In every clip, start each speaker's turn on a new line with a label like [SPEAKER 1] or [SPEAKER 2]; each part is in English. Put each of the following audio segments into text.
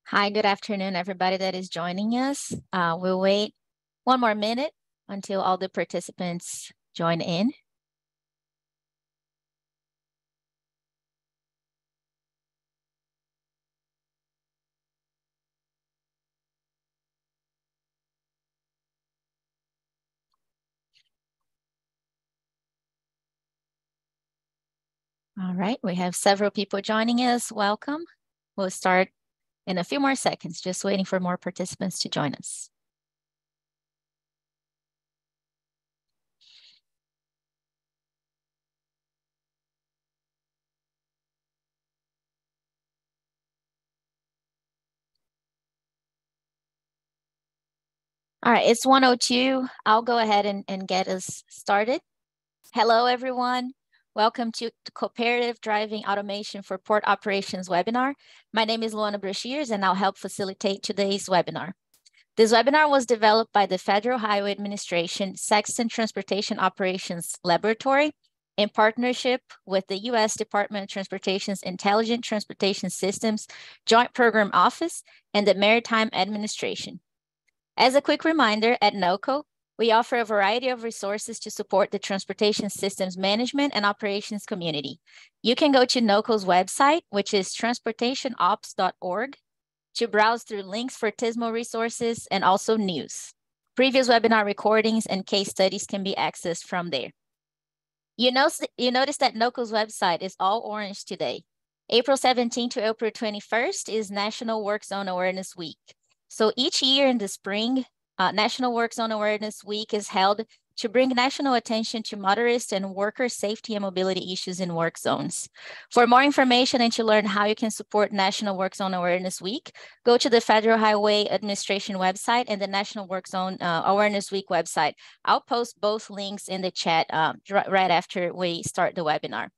[SPEAKER 1] Hi, good afternoon, everybody that is joining us. We'll wait one more minute until all the participants join in. All right, we have several people joining us. Welcome. We'll start in a few more seconds, just waiting for more participants to join us. All right, it's 1:02. I'll go ahead and get us started. Hello, everyone. Welcome to the Cooperative Driving Automation for Port Operations webinar. My name is Luana Brashears, and I'll help facilitate today's webinar. This webinar was developed by the FHWA Administration Saxton Transportation Operations Laboratory in partnership with the U.S. Department of Transportation's Intelligent Transportation Systems Joint Program Office and the Maritime Administration. As a quick reminder, at NOCO, we offer a variety of resources to support the transportation systems management and operations community. You can go to NOCO's website, which is transportationops.org, to browse through links for TISMO resources and also news. Previous webinar recordings and case studies can be accessed from there. You notice that NOCO's website is all orange today. April 17 to April 21st is National Work Zone Awareness Week. So each year in the spring, National Work Zone Awareness Week is held to bring national attention to motorist and worker safety and mobility issues in work zones. For more information and to learn how you can support National Work Zone Awareness Week, go to the Federal Highway Administration website and the National Work Zone Awareness Week website. I'll post both links in the chat right after we start the webinar.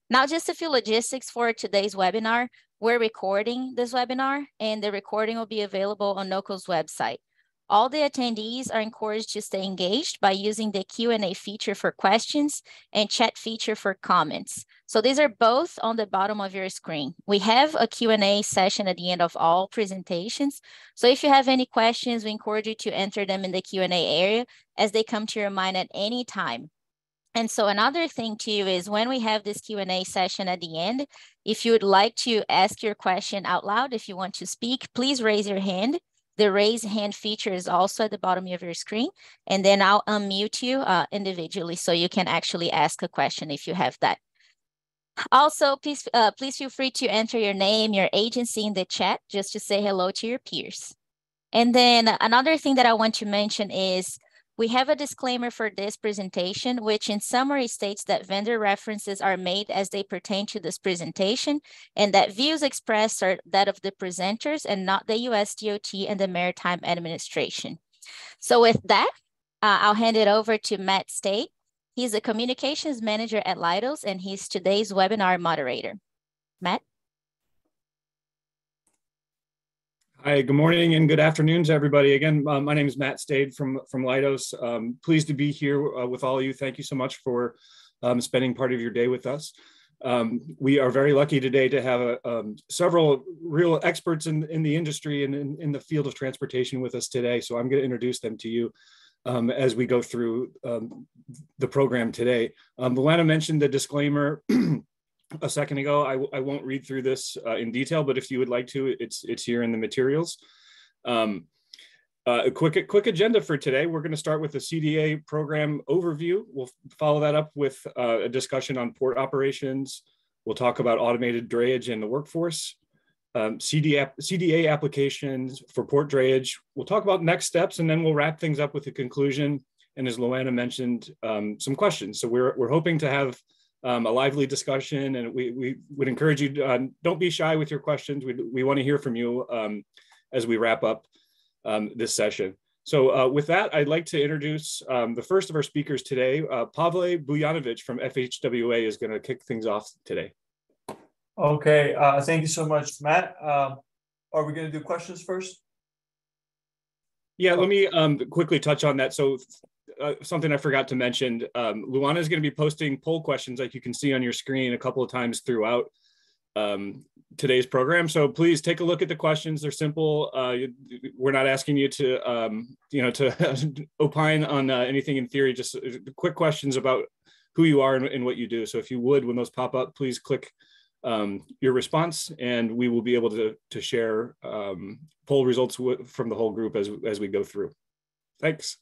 [SPEAKER 1] Now, just a few logistics for today's webinar. We're recording this webinar, and the recording will be available on NOCO's website. All the attendees are encouraged to stay engaged by using the Q&A feature for questions and chat feature for comments. So these are both on the bottom of your screen. We have a Q&A session at the end of all presentations. So if you have any questions, we encourage you to enter them in the Q&A area as they come to your mind at any time. And so another thing too is when we have this Q&A session at the end, if you would like to ask your question out loud, if you want to speak, please raise your hand. The raise hand feature is also at the bottom of your screen, and then I'll unmute you individually so you can actually ask a question if you have that. Also, please feel free to enter your name, your agency in the chat just to say hello to your peers. And then another thing that I want to mention is we have a disclaimer for this presentation, which in summary states that vendor references are made as they pertain to this presentation, and that views expressed are that of the presenters and not the US DOT and the Maritime Administration. So with that, I'll hand it over to Matt State. He's a communications manager at Leidos, and he's today's webinar moderator. Matt?
[SPEAKER 2] Hi, good morning and good afternoon to everybody. Again, my name is Matt Stade from Leidos. Pleased to be here with all of you. Thank you so much for spending part of your day with us. We are very lucky today to have several real experts in the industry and in the field of transportation with us today. So I'm going to introduce them to you as we go through the program today. Luana mentioned the disclaimer a second ago. I won't read through this in detail, but if you would like to, it's here in the materials. A quick agenda for today. We're going to start with the CDA program overview. We'll follow that up with a discussion on port operations. We'll talk about automated drayage in the workforce, CDA applications for port drayage. We'll talk about next steps, and then we'll wrap things up with a conclusion. And as Luana mentioned, some questions. So we're hoping to have a lively discussion, and we would encourage you, don't be shy with your questions. We want to hear from you as we wrap up this session. So with that, I'd like to introduce the first of our speakers today. Pavle Bujanovic from FHWA is going to kick things off today.
[SPEAKER 3] Okay, thank you so much, Matt. Are we going to do questions first?
[SPEAKER 2] Yeah, let me quickly touch on that. So something I forgot to mention, Luana is going to be posting poll questions like you can see on your screen a couple of times throughout today's program. So please take a look at the questions. They're simple. We're not asking you to, to opine on anything in theory, just quick questions about who you are and what you do. So if you would, when those pop up, please click your response, and we will be able to share poll results from the whole group as we go through. Thanks.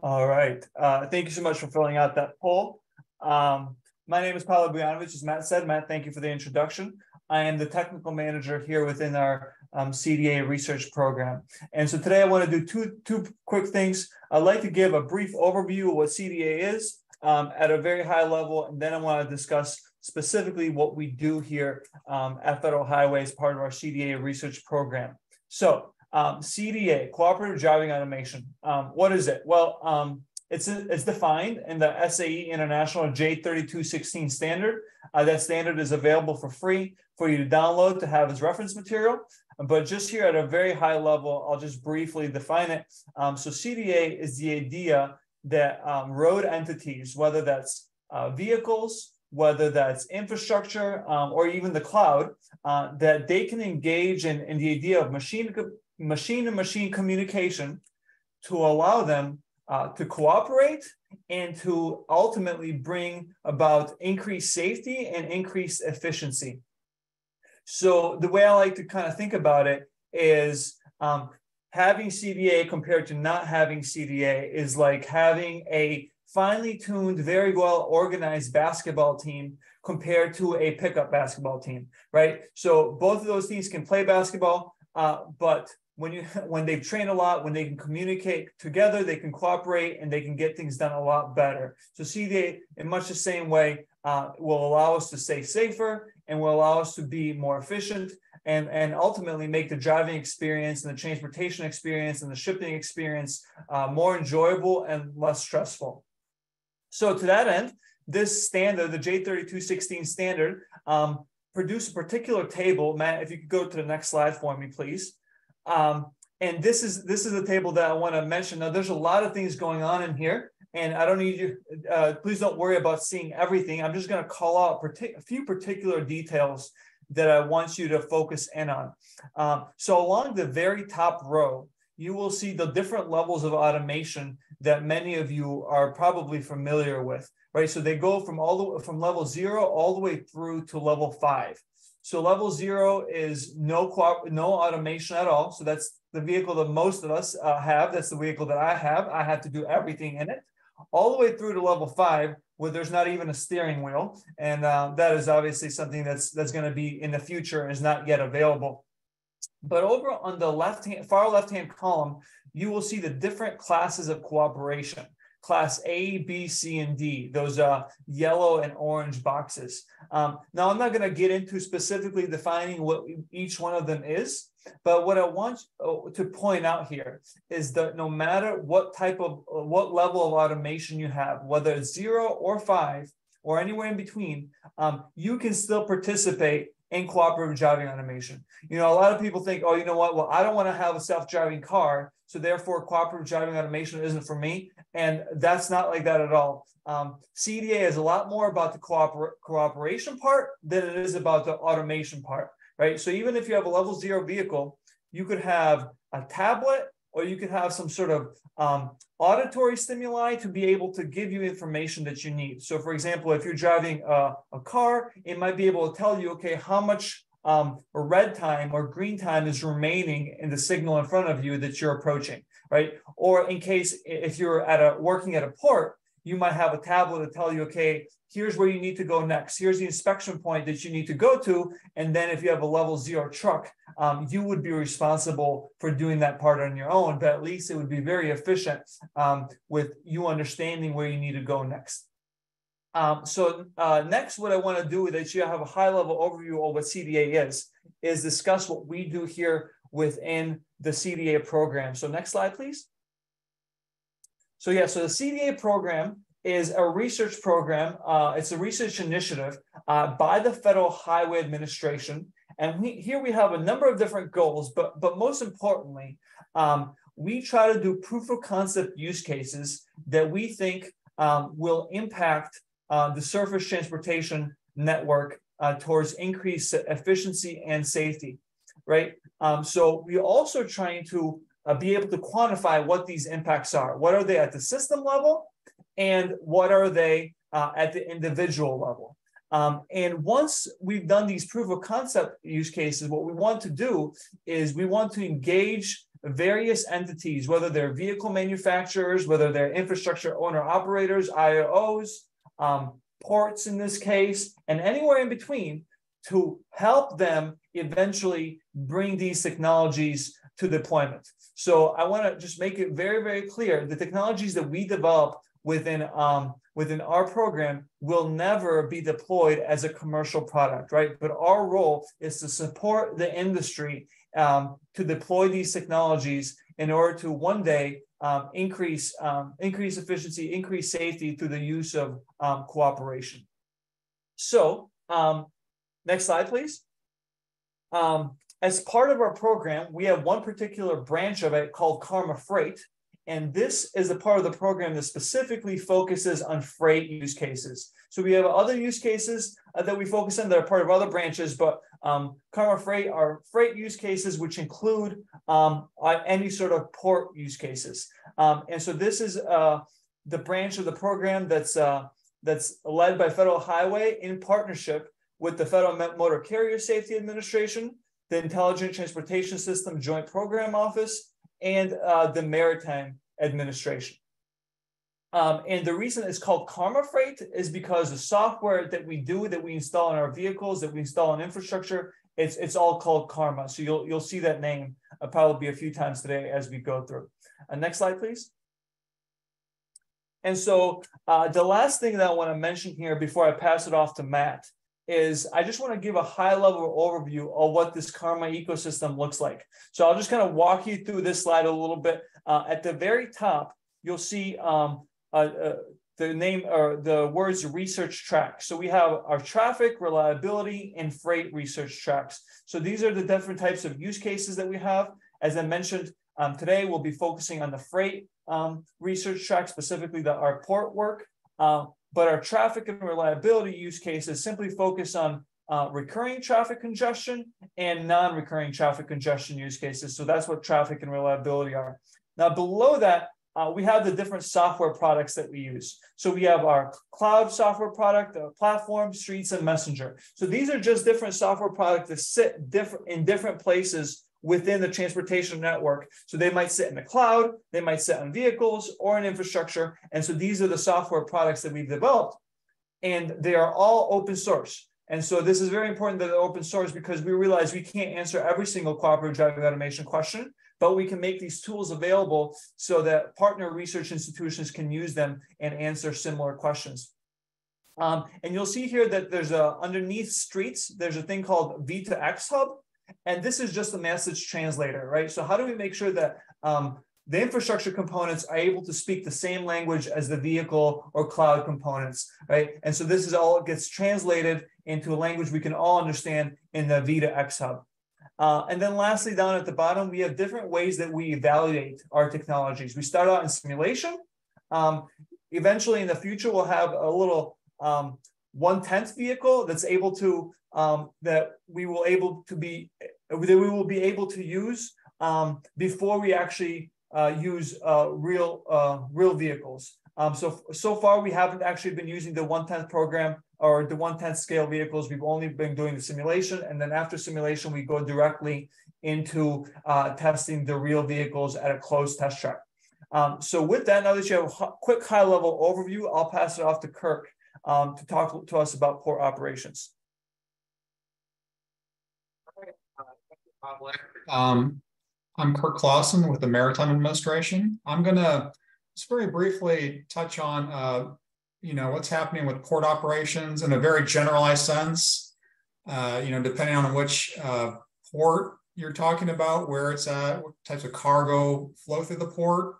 [SPEAKER 3] All right. Thank you so much for filling out that poll. My name is Paolo Bujanovic, as Matt said. Matt, thank you for the introduction. I am the technical manager here within our CDA research program. And so today I want to do two quick things. I'd like to give a brief overview of what CDA is at a very high level, and then I want to discuss specifically what we do here at Federal Highway as part of our CDA research program. So CDA, Cooperative Driving Automation. What is it? Well, it's defined in the SAE International J3216 standard. That standard is available for free for you to download to have as reference material. But just here at a very high level, I'll just briefly define it. So CDA is the idea that road entities, whether that's vehicles, whether that's infrastructure, or even the cloud, that they can engage in the idea of machine-to-machine communication to allow them to cooperate and to ultimately bring about increased safety and increased efficiency. So the way I like to kind of think about it is having CDA compared to not having CDA is like having a finely tuned, very well organized basketball team compared to a pickup basketball team, right? So both of those teams can play basketball, but when they've trained a lot, when they can communicate together, they can cooperate and they can get things done a lot better. So CDA, in much the same way, will allow us to stay safer and will allow us to be more efficient and ultimately make the driving experience and the transportation experience and the shipping experience more enjoyable and less stressful. So to that end, this standard, the J3216 standard, produced a particular table. Matt, if you could go to the next slide for me, please. And this is a table that I want to mention. Now, there's a lot of things going on in here, and I don't need you, please don't worry about seeing everything. I'm just going to call out a few particular details that I want you to focus in on. So along the very top row, you will see the different levels of automation that many of you are probably familiar with, right? So they go from level 0 all the way through to level 5. So level 0 is no automation at all. So that's the vehicle that most of us have. That's the vehicle that I have. I have to do everything in it. All the way through to level 5, where there's not even a steering wheel. And that is obviously something that's going to be in the future and is not yet available. But over on the far left-hand column, you will see the different classes of cooperation. Class A, B, C, and D, those yellow and orange boxes. Now, I'm not going to get into specifically defining what each one of them is, but what I want to point out here is that no matter what level of automation you have, whether it's 0 or 5 or anywhere in between, you can still participate in cooperative driving automation. You know, a lot of people think, oh, you know what? Well, I don't want to have a self-driving car, so therefore cooperative driving automation isn't for me. And that's not like that at all. CDA is a lot more about the cooperation part than it is about the automation part, right? So even if you have a level 0 vehicle, you could have a tablet or you could have some sort of auditory stimuli to be able to give you information that you need. So for example, if you're driving a car, it might be able to tell you, okay, how much red time or green time is remaining in the signal in front of you that you're approaching, right? Or in case if you're working at a port, you might have a tablet to tell you, okay, here's where you need to go next. Here's the inspection point that you need to go to. And then if you have a level 0 truck, you would be responsible for doing that part on your own, but at least it would be very efficient with you understanding where you need to go next. Next, what I want to do is that you have a high level overview of what CDA is discuss what we do here within the CDA program. So next slide, please. So yeah, so the CDA program is a research program. It's a research initiative by the Federal Highway Administration. And here we have a number of different goals, but most importantly, we try to do proof of concept use cases that we think will impact the surface transportation network towards increased efficiency and safety, right? So we're also trying to be able to quantify what these impacts are. What are they at the system level? And what are they at the individual level? And once we've done these proof of concept use cases, what we want to do is we want to engage various entities, whether they're vehicle manufacturers, whether they're infrastructure owner operators, IOOs, ports in this case, and anywhere in between, to help them eventually bring these technologies to deployment. So I want to just make it very, very clear, the technologies that we develop within our program will never be deployed as a commercial product, right? But our role is to support the industry to deploy these technologies in order to one day increase efficiency, increase safety through the use of cooperation. So next slide, please. As part of our program, we have one particular branch of it called Karma Freight. And this is a part of the program that specifically focuses on freight use cases. So we have other use cases that we focus on that are part of other branches, but Karma Freight are freight use cases, which include any sort of port use cases. And so this is the branch of the program that's led by Federal Highway in partnership with the Federal Motor Carrier Safety Administration, the Intelligent Transportation System Joint Program Office, and the Maritime Administration. And the reason it's called Karma Freight is because the software that we install in our vehicles, that we install in infrastructure, it's all called Karma. So you'll see that name probably a few times today as we go through. Next slide, please. And so the last thing that I want to mention here before I pass it off to Matt is I just want to give a high-level overview of what this Karma ecosystem looks like. So I'll just kind of walk you through this slide a little bit. At the very top, you'll see the name or the words research tracks. So we have our traffic, reliability, and freight research tracks. So these are the different types of use cases that we have. As I mentioned, today we'll be focusing on the freight research track, specifically our port work. But our traffic and reliability use cases simply focus on recurring traffic congestion and non-recurring traffic congestion use cases. So that's what traffic and reliability are. Now below that, we have the different software products that we use. So we have our cloud software product, platform, streets, and messenger. So these are just different software products that sit in different places within the transportation network. So they might sit in the cloud, they might sit on vehicles or in infrastructure. And so these are the software products that we've developed, and they are all open source. And so this is very important that they're open source because we realize we can't answer every single cooperative driving automation question, but we can make these tools available so that partner research institutions can use them and answer similar questions. And you'll see here that there's underneath streets, there's a thing called V2X Hub. And this is just a message translator, right? So how do we make sure that the infrastructure components are able to speak the same language as the vehicle or cloud components, right? And so this is all gets translated into a language we can all understand in the V2X Hub. And then lastly, down at the bottom, we have different ways that we evaluate our technologies. We start out in simulation. Eventually in the future, we'll have a little 1/10 vehicle that's able to that we will be able to use before we actually use real vehicles. So far we haven't actually been using the 1/10 program or the 1/10 scale vehicles. We've only been doing the simulation, and then after simulation we go directly into testing the real vehicles at a closed test track. So with that, now that you have a quick high-level overview, I'll pass it off to Kirk to talk to us about port operations.
[SPEAKER 4] I'm Kirk Clausen with the Maritime Administration. I'm going to just very briefly touch on, what's happening with port operations in a very generalized sense. Depending on which port you're talking about, where it's at, what types of cargo flow through the port.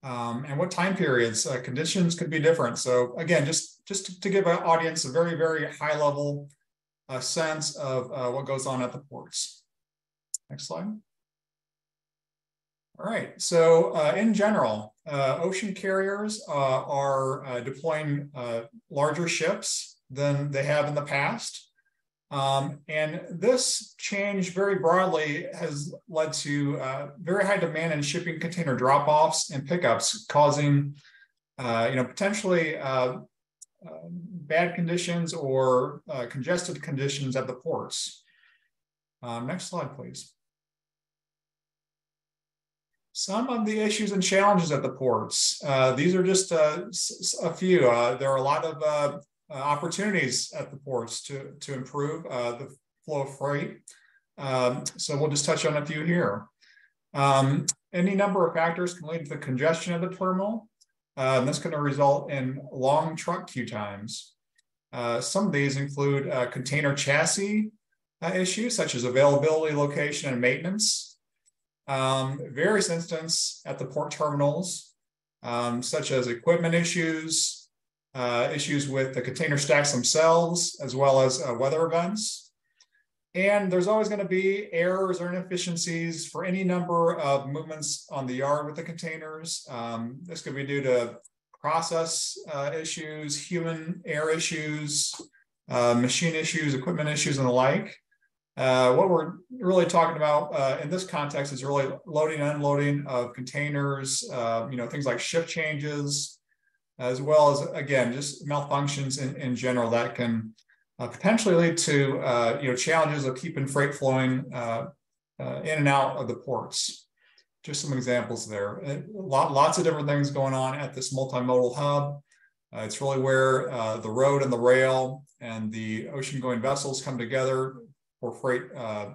[SPEAKER 4] and what time periods. Conditions could be different. So again, just to give an audience a very, very high level sense of what goes on at the ports. Next slide. All right, so in general, ocean carriers are deploying larger ships than they have in the past. And this change very broadly has led to very high demand in shipping container drop-offs and pickups, causing potentially bad conditions or congested conditions at the ports. Next slide, please. Some of the issues and challenges at the ports. These are just a few. There are a lot of opportunities at the ports to improve the flow of freight. So we'll just touch on a few here. Any number of factors can lead to the congestion of the terminal. And that's going to result in long truck queue times. Some of these include container chassis issues, such as availability, location, and maintenance. Various instances at the port terminals, such as equipment issues, issues with the container stacks themselves, as well as weather events. And there's always going to be errors or inefficiencies for any number of movements on the yard with the containers. This could be due to process issues, human error issues, machine issues, equipment issues, and the like. What we're really talking about in this context is really loading and unloading of containers, things like shift changes, as well as, again, just malfunctions in general that can potentially lead to challenges of keeping freight flowing in and out of the ports. Just some examples there. Lots of different things going on at this multimodal hub. It's really where the road and the rail and the ocean-going vessels come together for freight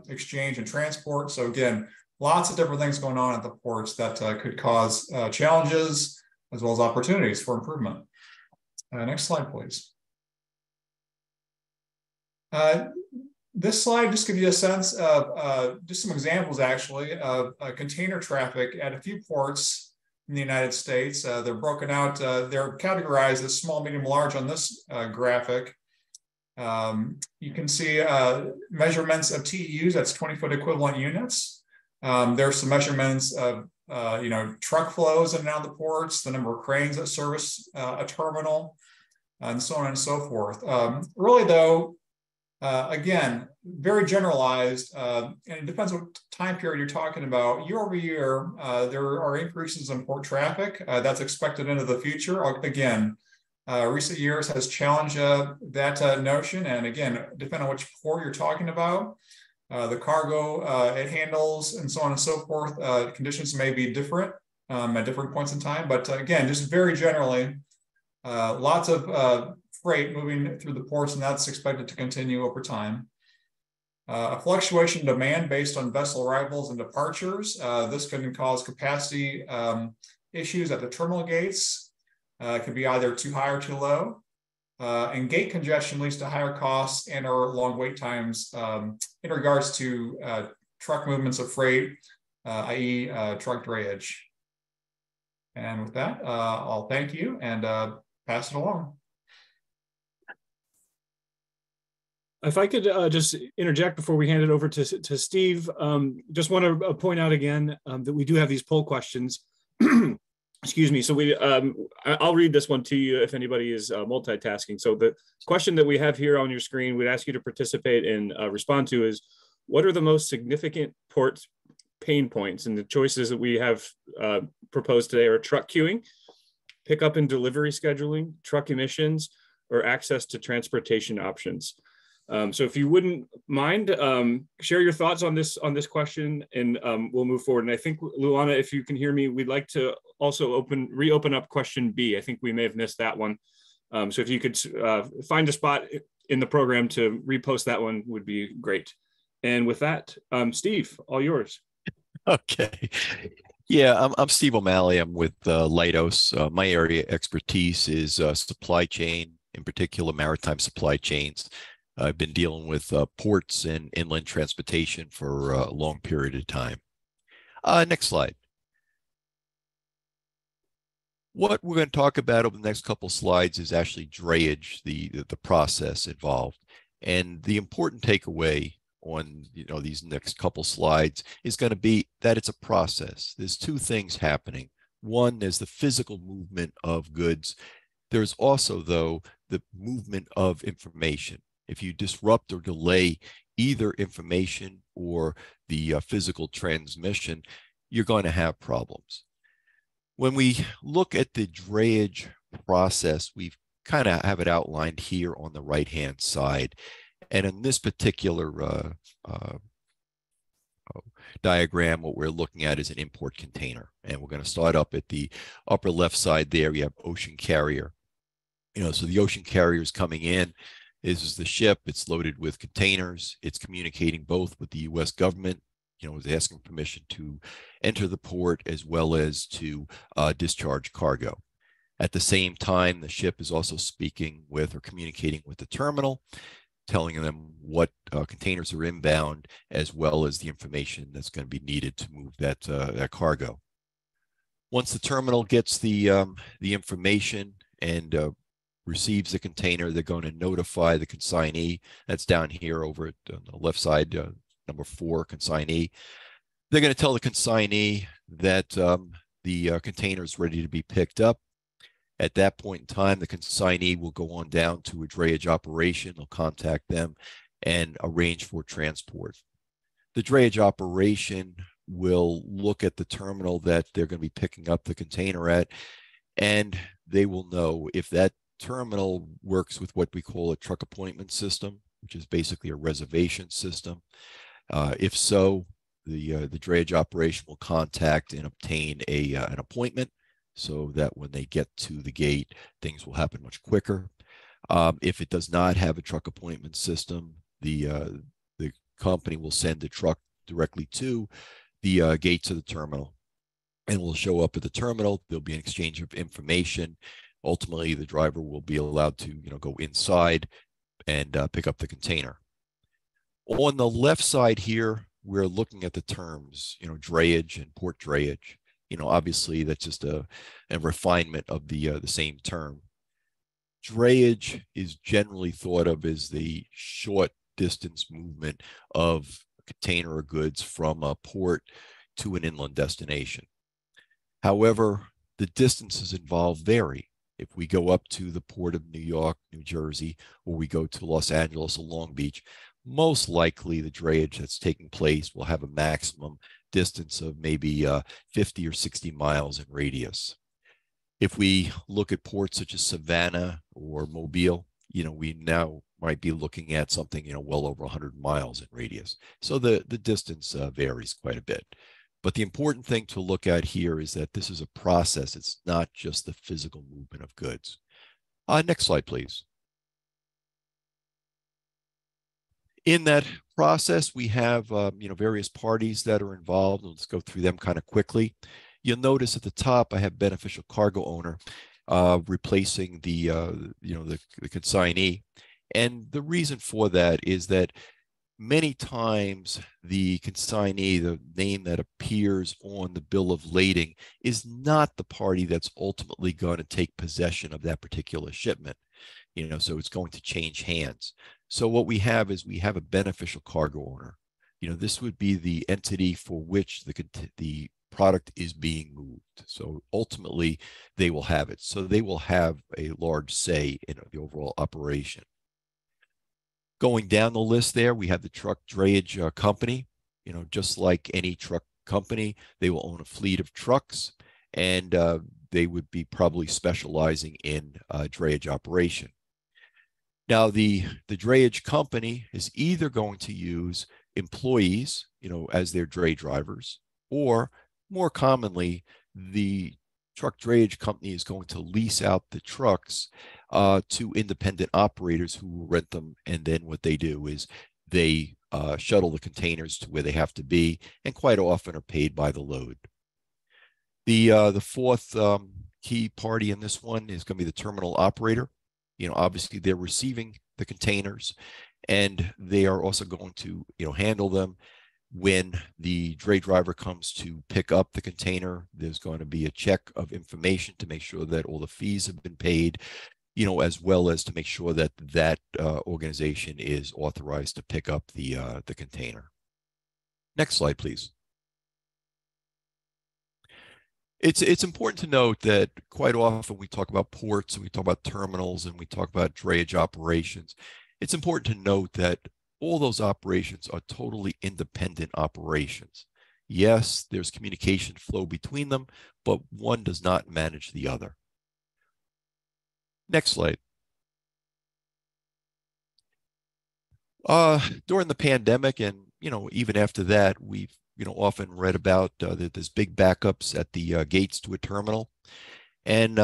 [SPEAKER 4] exchange and transport. So again, lots of different things going on at the ports that could cause challenges as well as opportunities for improvement. Next slide, please. This slide just gives you a sense of just some examples, actually, of container traffic at a few ports in the United States. They're broken out, they're categorized as small, medium, large on this graphic. You can see measurements of TEUs, that's 20-foot equivalent units. There's some measurements of truck flows in and out of the ports, the number of cranes that service a terminal, and so on and so forth. Really, though, again, very generalized, and it depends what time period you're talking about. Year over year, there are increases in port traffic. That's expected into the future. Again, recent years has challenged that notion. And again, depending on which port you're talking about, the cargo it handles, and so on and so forth, conditions may be different at different points in time. But again, just very generally, lots of freight moving through the ports, and that's expected to continue over time. A fluctuation in demand based on vessel arrivals and departures. This can cause capacity issues at the terminal gates. It could be either too high or too low. And gate congestion leads to higher costs and or long wait times in regards to truck movements of freight, i.e. truck drayage. And with that, I'll thank you and pass it along.
[SPEAKER 2] If I could just interject before we hand it over to Steve, just want to point out again that we do have these poll questions. Excuse me. So I'll read this one to you if anybody is multitasking. So the question that we have here on your screen, we'd ask you to participate and respond to is, what are the most significant port pain points? And the choices that we have proposed today are truck queuing, pickup and delivery scheduling, truck emissions, or access to transportation options. So if you wouldn't mind, share your thoughts on this question, and we'll move forward. And I think, Luana, if you can hear me, we'd like to also reopen up question B. I think we may have missed that one. So if you could find a spot in the program to repost that one would be great. And with that, Steve, all yours.
[SPEAKER 5] Okay. Yeah, I'm Steve O'Malley. I'm with Leidos. My area expertise is supply chain, in particular maritime supply chains. I've been dealing with ports and inland transportation for a long period of time. Next slide. What we're going to talk about over the next couple slides is actually drayage, the process involved. And the important takeaway on these next couple slides is going to be that it's a process. There's two things happening. One, there's the physical movement of goods. There's also, though, the movement of information. If you disrupt or delay either information or the physical transmission, you're going to have problems. When we look at the drayage process, we kind of have it outlined here on the right-hand side. And in this particular diagram, what we're looking at is an import container. And we're going to start up at the upper left side there. You have ocean carrier. So the ocean carrier is coming in. This is the ship. It's loaded with containers. It's communicating both with the U.S. government, is asking permission to enter the port as well as to discharge cargo. At the same time, the ship is also speaking with or communicating with the terminal, telling them what containers are inbound, as well as the information that's going to be needed to move that cargo. Once the terminal gets the information and receives the container, they're going to notify the consignee. That's down here over at on the left side, number 4, consignee. They're going to tell the consignee that the container is ready to be picked up. At that point in time, the consignee will go on down to a drayage operation. They'll contact them and arrange for transport. The drayage operation will look at the terminal that they're going to be picking up the container at, and they will know if that terminal works with what we call a truck appointment system, which is basically a reservation system. If so, the drayage operation will contact and obtain an appointment so that when they get to the gate, things will happen much quicker. If it does not have a truck appointment system, the company will send the truck directly to the gates of the terminal and will show up at the terminal. There'll be an exchange of information. Ultimately, the driver will be allowed to go inside and pick up the container. On the left side here, we're looking at the terms, drayage and port drayage. Obviously, that's just a refinement of the same term. Drayage is generally thought of as the short distance movement of a container of goods from a port to an inland destination. However, the distances involved vary. If we go up to the port of New York, New Jersey, or we go to Los Angeles or Long Beach, most likely the drayage that's taking place will have a maximum distance of maybe 50 or 60 miles in radius. If we look at ports such as Savannah or Mobile, we now might be looking at something, well over 100 miles in radius. So the distance varies quite a bit. But the important thing to look at here is that this is a process. It's not just the physical movement of goods. Next slide, please. In that process, we have various parties that are involved. Let's go through them kind of quickly. You'll notice at the top I have beneficial cargo owner replacing the consignee, and the reason for that is that many times the consignee, the name that appears on the bill of lading, is not the party that's ultimately going to take possession of that particular shipment. So it's going to change hands. So what we have is we have a beneficial cargo owner. This would be the entity for which the product is being moved. So ultimately, they will have it. So they will have a large say in the overall operation. Going down the list there, we have the truck drayage company. Just like any truck company, they will own a fleet of trucks, and they would be probably specializing in drayage operation. Now, the drayage company is either going to use employees, as their dray drivers, or more commonly, the truck drayage company is going to lease out the trucks to independent operators who will rent them. And then what they do is they shuttle the containers to where they have to be, and quite often are paid by the load. The fourth key party in this one is going to be the terminal operator. Obviously they're receiving the containers, and they are also going to handle them. When the dray driver comes to pick up the container, there's going to be a check of information to make sure that all the fees have been paid, as well as to make sure that that organization is authorized to pick up the container. Next slide, please. It's important to note that quite often we talk about ports and we talk about terminals and we talk about drayage operations. It's important to note that all those operations are totally independent operations. Yes, there's communication flow between them, but one does not manage the other. Next slide. During the pandemic and, even after that, we've, often read about there's big backups at the gates to a terminal. And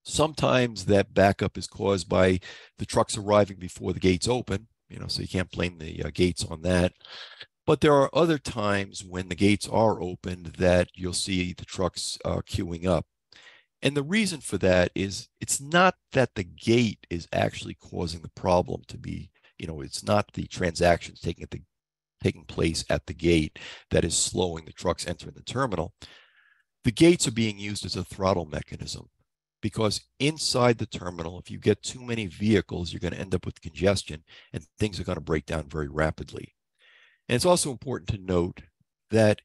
[SPEAKER 5] sometimes that backup is caused by the trucks arriving before the gates open, so you can't blame the gates on that. But there are other times when the gates are opened that you'll see the trucks queuing up. And the reason for that is it's not that the gate is actually causing the problem to be, it's not the transactions taking place at the gate that is slowing the trucks entering the terminal. The gates are being used as a throttle mechanism because inside the terminal, if you get too many vehicles, you're going to end up with congestion and things are going to break down very rapidly. And it's also important to note that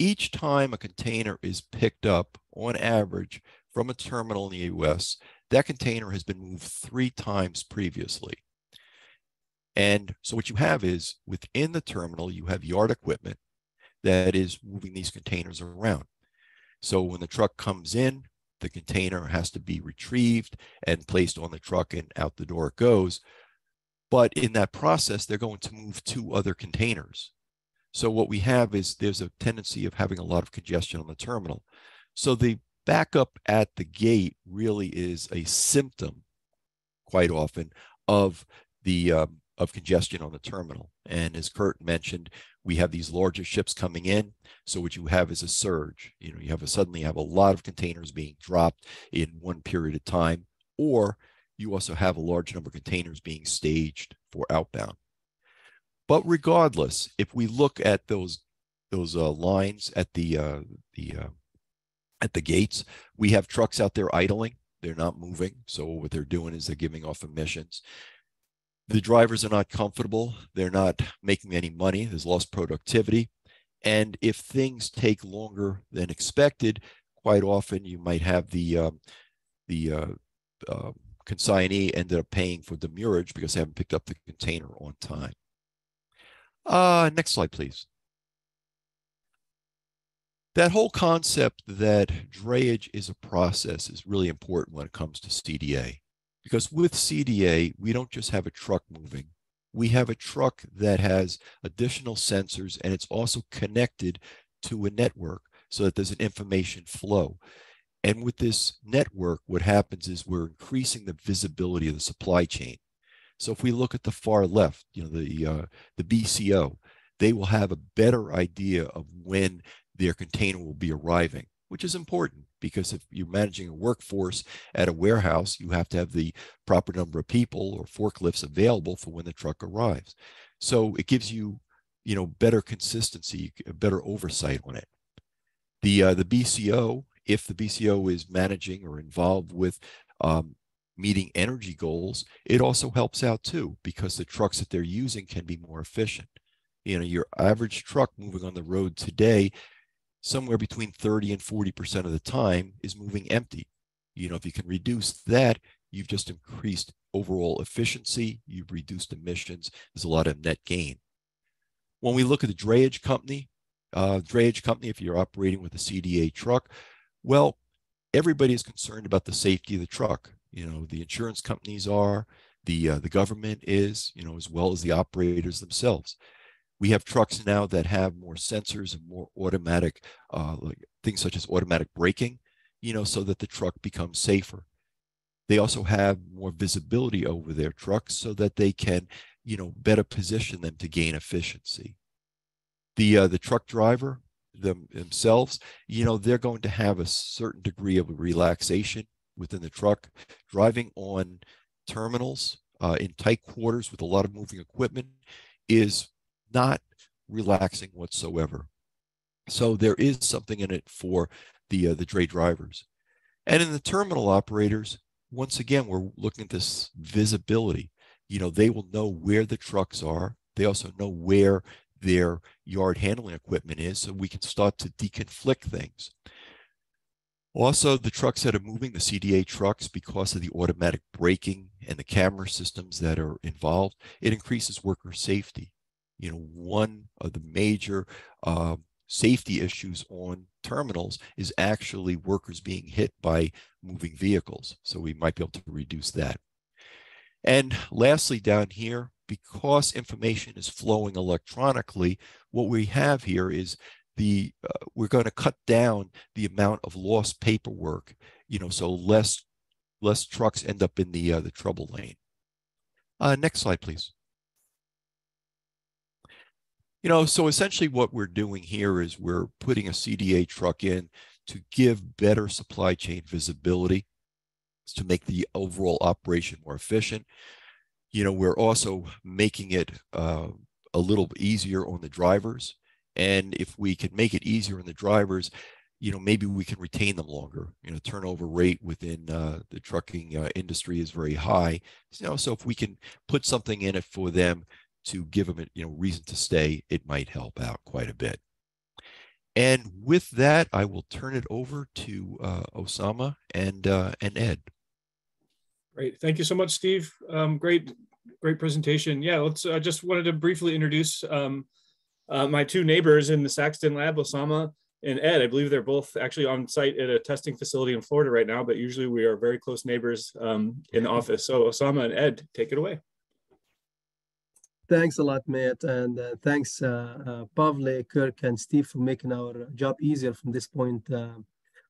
[SPEAKER 5] each time a container is picked up, on average, from a terminal in the US, that container has been moved 3 times previously. And so what you have is within the terminal, you have yard equipment that is moving these containers around. So when the truck comes in, the container has to be retrieved and placed on the truck and out the door it goes. But in that process, they're going to move 2 other containers. So what we have is there's a tendency of having a lot of congestion on the terminal. So the backup at the gate really is a symptom, quite often, of the of congestion on the terminal. And as Kurt mentioned, we have these larger ships coming in. So what you have is a surge. You suddenly have a lot of containers being dropped in one period of time, or you also have a large number of containers being staged for outbound. But regardless, if we look at those lines at the gates, we have trucks out there idling. They're not moving. So what they're doing is they're giving off emissions. The drivers are not comfortable. They're not making any money. There's lost productivity. And if things take longer than expected, quite often you might have the consignee ended up paying for demurrage because they haven't picked up the container on time. Next slide, please. That whole concept that drayage is a process is really important when it comes to CDA. Because with CDA, we don't just have a truck moving. We have a truck that has additional sensors, and it's also connected to a network so that there's an information flow. And with this network, what happens is we're increasing the visibility of the supply chain. So if we look at the far left, the BCO, they will have a better idea of when their container will be arriving, which is important because if you're managing a workforce at a warehouse, you have to have the proper number of people or forklifts available for when the truck arrives. So it gives you, better consistency, better oversight on it. The BCO, if the BCO is managing or involved with meeting energy goals, it also helps out too because the trucks that they're using can be more efficient. Your average truck moving on the road today, somewhere between 30 and 40% of the time is moving empty. If you can reduce that, you've just increased overall efficiency, you've reduced emissions, there's a lot of net gain. When we look at the drayage company, if you're operating with a CDA truck, well, everybody is concerned about the safety of the truck. The insurance companies are, the government is, as well as the operators themselves. We have trucks now that have more sensors and more automatic, like things such as automatic braking, so that the truck becomes safer. They also have more visibility over their trucks so that they can, better position them to gain efficiency. The truck driver themselves, they're going to have a certain degree of relaxation within the truck. Driving on terminals in tight quarters with a lot of moving equipment is not relaxing whatsoever. So there is something in it for the dray drivers. And in the terminal operators, once again, we're looking at this visibility. You know, they will know where the trucks are. They also know where their yard handling equipment is, so we can start to deconflict things. Also, the trucks that are moving, the CDA trucks, because of the automatic braking and the camera systems that are involved, it increases worker safety. You know, one of the major safety issues on terminals is actually workers being hit by moving vehicles. So we might be able to reduce that. And lastly, down here, because information is flowing electronically, what we have here is we're going to cut down the amount of lost paperwork, you know, so less trucks end up in the trouble lane. Next slide, please. You know, so essentially what we're doing here is we're putting a CDA truck in to give better supply chain visibility, to make the overall operation more efficient. You know, we're also making it a little easier on the drivers. And if we can make it easier on the drivers, you know, maybe we can retain them longer. You know, turnover rate within the trucking industry is very high. You know, so if we can put something in it for them to give them, you know, reason to stay, it might help out quite a bit. And with that, I will turn it over to Osama and Ed.
[SPEAKER 2] Great, thank you so much, Steve. Great presentation. Yeah, let's. I just wanted to briefly introduce my two neighbors in the Saxton lab, Osama and Ed. I believe they're both actually on site at a testing facility in Florida right now, but usually we are very close neighbors in the office. So Osama and Ed, take it away.
[SPEAKER 6] Thanks a lot, Matt, and thanks Pavle, Kirk, and Steve for making our job easier from this point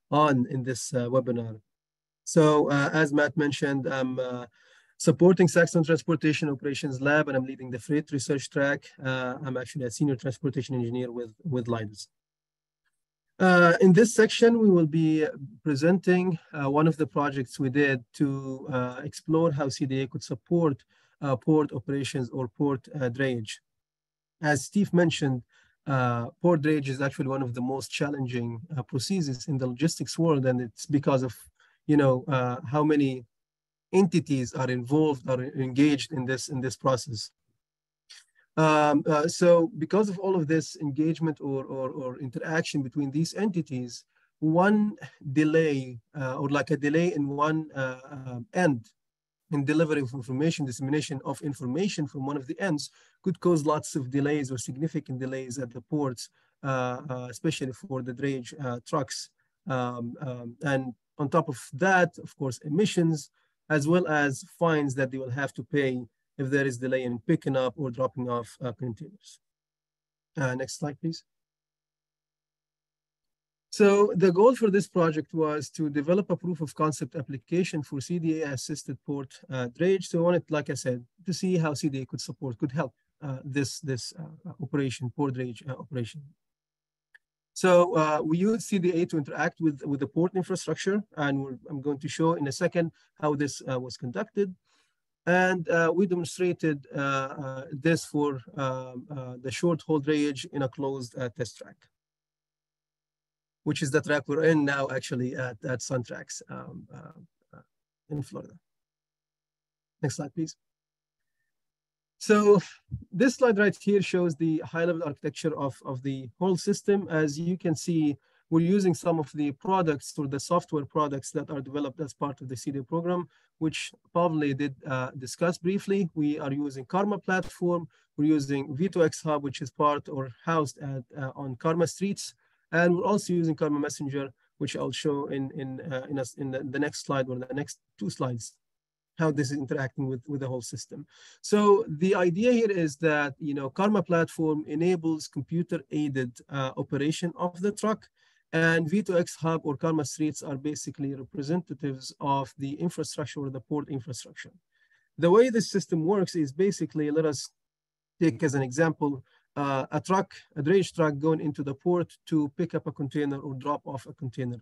[SPEAKER 6] on in this webinar. So as Matt mentioned, I'm supporting Saxton Transportation Operations Lab, and I'm leading the freight research track. I'm actually a senior transportation engineer with Leidos. In this section, we will be presenting one of the projects we did to explore how CDA could support port operations or port drayage. As Steve mentioned, port drayage is actually one of the most challenging processes in the logistics world, and it's because of, you know, how many entities are involved or engaged in this process. So because of all of this engagement or interaction between these entities, one delay or like a delay in one end in delivery of information, dissemination of information from one of the ends could cause lots of delays or significant delays at the ports, especially for the drayage trucks. And on top of that, of course, emissions, as well as fines that they will have to pay if there is delay in picking up or dropping off containers. Next slide, please. So the goal for this project was to develop a proof of concept application for CDA-assisted port drayage. So I wanted, like I said, to see how CDA could help this operation, port drayage operation. So we use CDA to interact with the port infrastructure, and I'm going to show in a second how this was conducted. And we demonstrated this for the short haul drayage in a closed test track, which is the track we're in now, actually at SunTrax in Florida. Next slide, please. So this slide right here shows the high-level architecture of the whole system. As you can see, we're using some of the products or the software products that are developed as part of the CDA program, which Pavle did discuss briefly. We are using Karma platform. We're using V2X Hub, which is part or housed on Karma Streets. And we're also using Karma Messenger, which I'll show in the next slide or the next two slides, how this is interacting with the whole system. So the idea here is that, you know, Karma platform enables computer-aided operation of the truck, and V2X Hub or Karma Streets are basically representatives of the infrastructure or the port infrastructure. The way this system works is basically, let us take as an example, a drayage truck going into the port to pick up a container or drop off a container.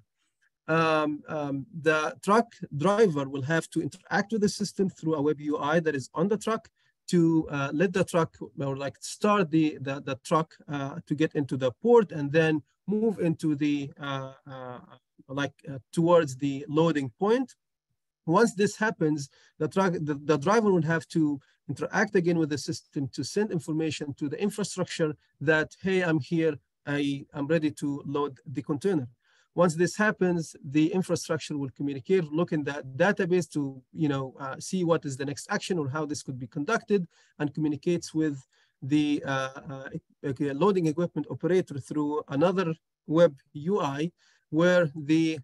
[SPEAKER 6] The truck driver will have to interact with the system through a web UI that is on the truck. to let the truck, or like start the truck to get into the port and then move into the towards the loading point. Once this happens, the driver would have to interact again with the system to send information to the infrastructure that, hey, I'm here, I'm ready to load the container. Once this happens, the infrastructure will communicate, look in that database to see what is the next action or how this could be conducted, and communicates with the loading equipment operator through another web UI, where the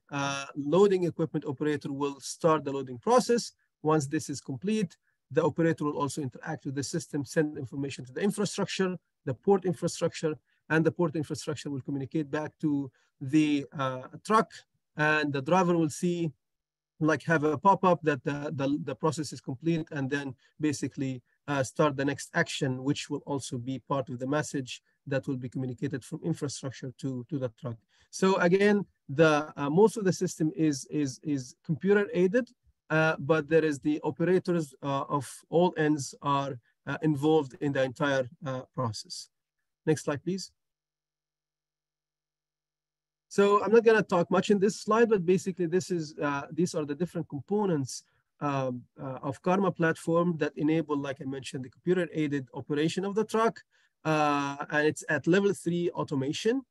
[SPEAKER 6] loading equipment operator will start the loading process. Once this is complete, the operator will also interact with the system, send information to the infrastructure, the port infrastructure, and the port infrastructure will communicate back to the truck, and the driver will see, like, have a pop-up that the process is complete, and then basically start the next action, which will also be part of the message that will be communicated from infrastructure to the truck. So again, the most of the system is computer aided, but there is the operators of all ends are involved in the entire process. Next slide, please. So I'm not going to talk much in this slide, but basically this is these are the different components of Karma platform that enable, like I mentioned, the computer-aided operation of the truck, and it's at level 3 automation.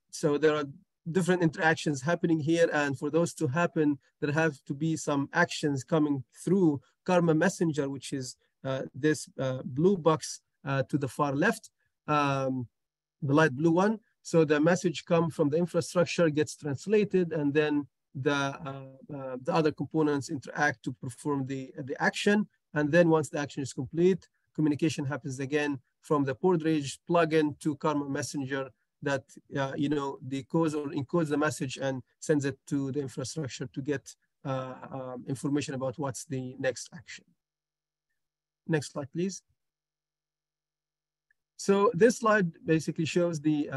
[SPEAKER 6] So there are different interactions happening here, and for those to happen, there have to be some actions coming through Karma Messenger, which is this blue box to the far left, the light blue one. So the message comes from the infrastructure, gets translated, and then the other components interact to perform the action. And then once the action is complete, communication happens again from the port drayage plugin to Karma Messenger that decodes or encodes the message and sends it to the infrastructure to get information about what's the next action. Next slide, please. So this slide basically shows the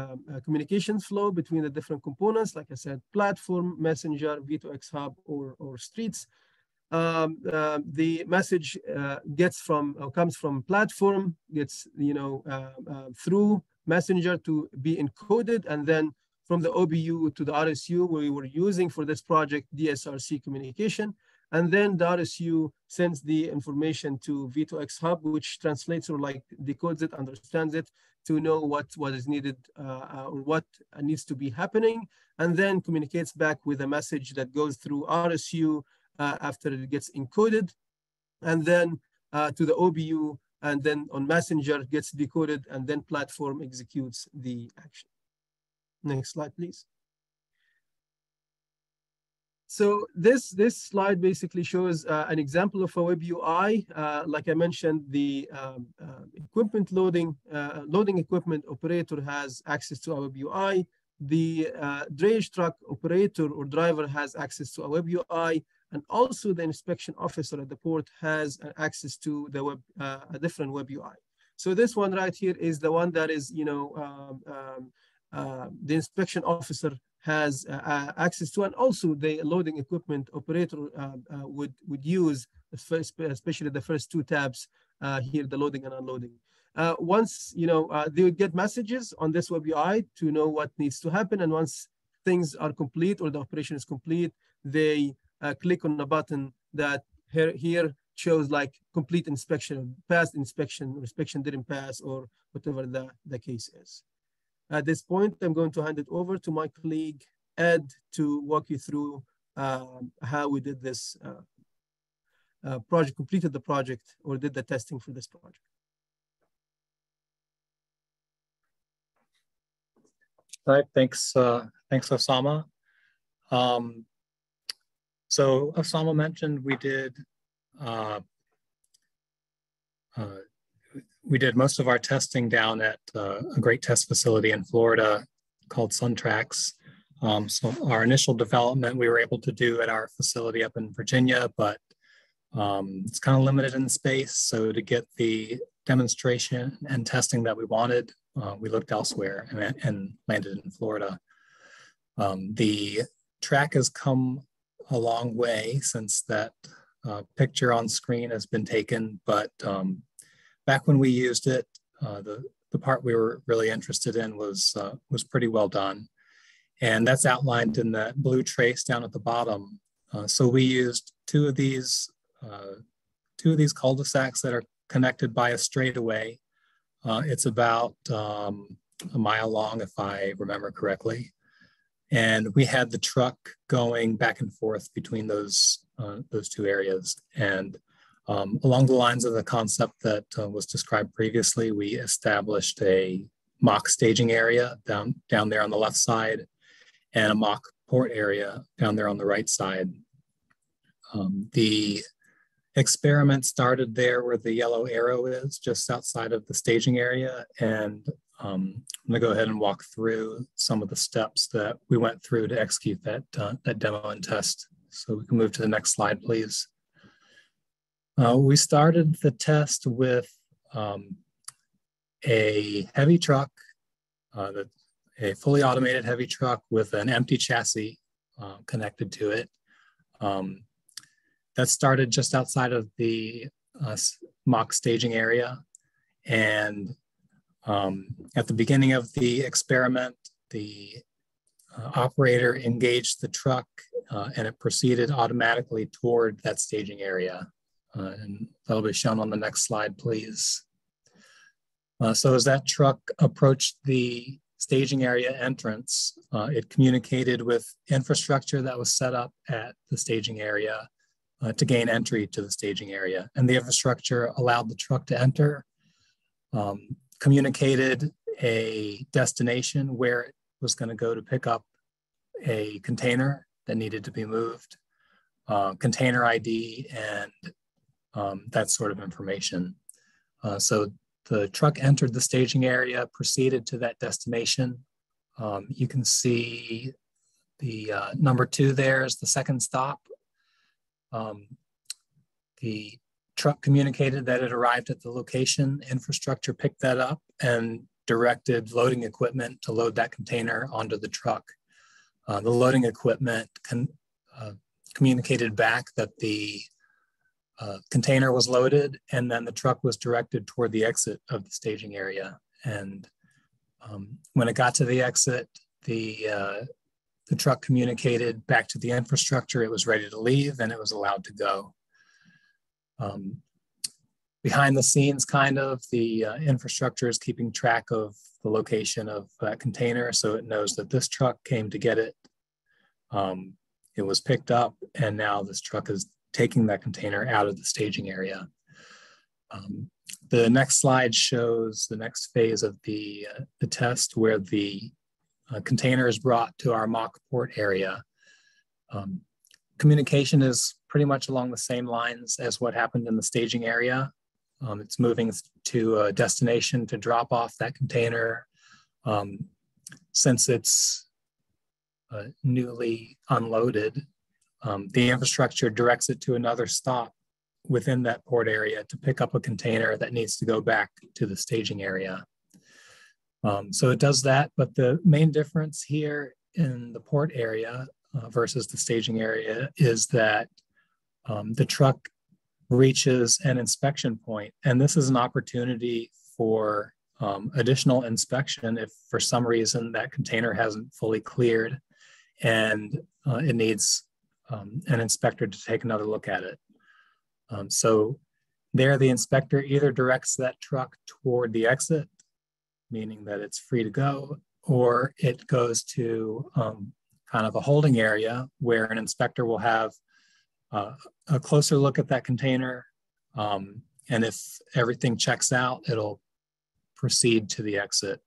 [SPEAKER 6] communication flow between the different components. Like I said, platform, messenger, V2X hub, or streets. The message comes from platform, gets through messenger to be encoded, and then from the OBU to the RSU we were using for this project, DSRC communication. And then the RSU sends the information to V2X hub, which translates or like decodes it, understands it to know what is needed or what needs to be happening, and then communicates back with a message that goes through RSU after it gets encoded, and then to the OBU, and then on messenger gets decoded, and then platform executes the action. Next slide, please. So this slide basically shows an example of a web UI. Like I mentioned, the equipment loading equipment operator has access to a web UI. The drayage truck operator or driver has access to a web UI, and also the inspection officer at the port has access to the web, a different web UI. So this one right here is the one that is, the inspection officer has access to, and also the loading equipment operator would use, especially the first two tabs here, the loading and unloading. Once they would get messages on this web UI to know what needs to happen, and once things are complete or the operation is complete, they click on the button that here shows like complete inspection, passed inspection, or inspection didn't pass, or whatever the case is. At this point, I'm going to hand it over to my colleague, Ed, to walk you through how we did this project, completed the project, or did the testing for this project.
[SPEAKER 7] All right, thanks Osama. So Osama mentioned we did most of our testing down at a great test facility in Florida called SunTrax. So our initial development we were able to do at our facility up in Virginia, but it's kind of limited in space. So to get the demonstration and testing that we wanted, we looked elsewhere and landed in Florida. The track has come a long way since that picture on screen has been taken, but back when we used it, the part we were really interested in was pretty well done. And that's outlined in that blue trace down at the bottom. So we used two of these cul-de-sacs that are connected by a straightaway. It's about a mile long, if I remember correctly. And we had the truck going back and forth between those two areas. And along the lines of the concept that was described previously, we established a mock staging area down there on the left side and a mock port area down there on the right side. The experiment started there where the yellow arrow is, just outside of the staging area. And I'm gonna go ahead and walk through some of the steps that we went through to execute that demo and test. So we can move to the next slide, please. We started the test with a heavy truck, a fully automated heavy truck with an empty chassis connected to it. That started just outside of the mock staging area. And at the beginning of the experiment, the operator engaged the truck and it proceeded automatically toward that staging area. And that'll be shown on the next slide, please. So as that truck approached the staging area entrance, it communicated with infrastructure that was set up at the staging area to gain entry to the staging area. And the infrastructure allowed the truck to enter, communicated a destination where it was going to go to pick up a container that needed to be moved, container ID, and that sort of information. So the truck entered the staging area, proceeded to that destination. You can see the number 2 there is the second stop. The truck communicated that it arrived at the location. Infrastructure picked that up and directed loading equipment to load that container onto the truck. The loading equipment communicated back that the container was loaded, and then the truck was directed toward the exit of the staging area. And when it got to the exit, the truck communicated back to the infrastructure it was ready to leave and it was allowed to go. Behind the scenes, the infrastructure is keeping track of the location of that container, so it knows that this truck came to get it. It was picked up, and now this truck is taking that container out of the staging area. The next slide shows the next phase of the test, where the container is brought to our mock port area. Communication is pretty much along the same lines as what happened in the staging area. It's moving to a destination to drop off that container. Since it's newly unloaded, the infrastructure directs it to another stop within that port area to pick up a container that needs to go back to the staging area. So it does that, but the main difference here in the port area versus the staging area is that the truck reaches an inspection point, and this is an opportunity for additional inspection if for some reason that container hasn't fully cleared and it needs an inspector to take another look at it. So there, the inspector either directs that truck toward the exit, meaning that it's free to go, or it goes to kind of a holding area where an inspector will have a closer look at that container. And if everything checks out, it'll proceed to the exit.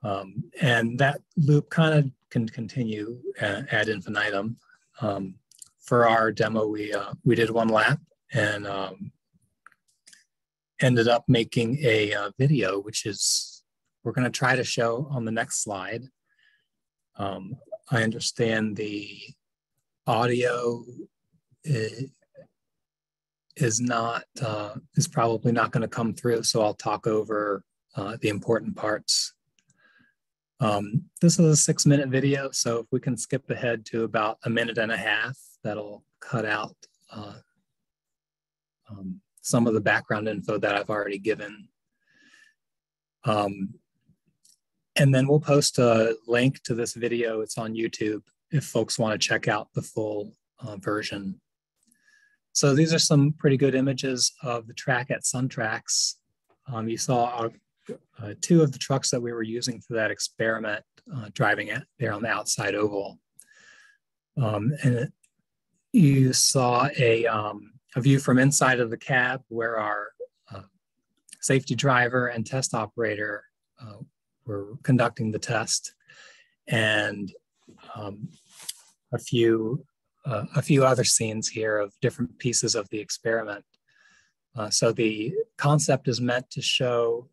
[SPEAKER 7] And that loop kind of can continue ad infinitum. For our demo, we did 1 lap and ended up making a video, which is we're going to try to show on the next slide. I understand the audio is probably not going to come through, so I'll talk over the important parts. This is a 6-minute video, so if we can skip ahead to about 1.5 minutes, that'll cut out some of the background info that I've already given. And then we'll post a link to this video. It's on YouTube if folks want to check out the full version. So these are some pretty good images of the track at SunTracks. You saw two of the trucks that we were using for that experiment driving it there on the outside oval. And you saw a view from inside of the cab where our safety driver and test operator were conducting the test, and a few other scenes here of different pieces of the experiment. So the concept is meant to show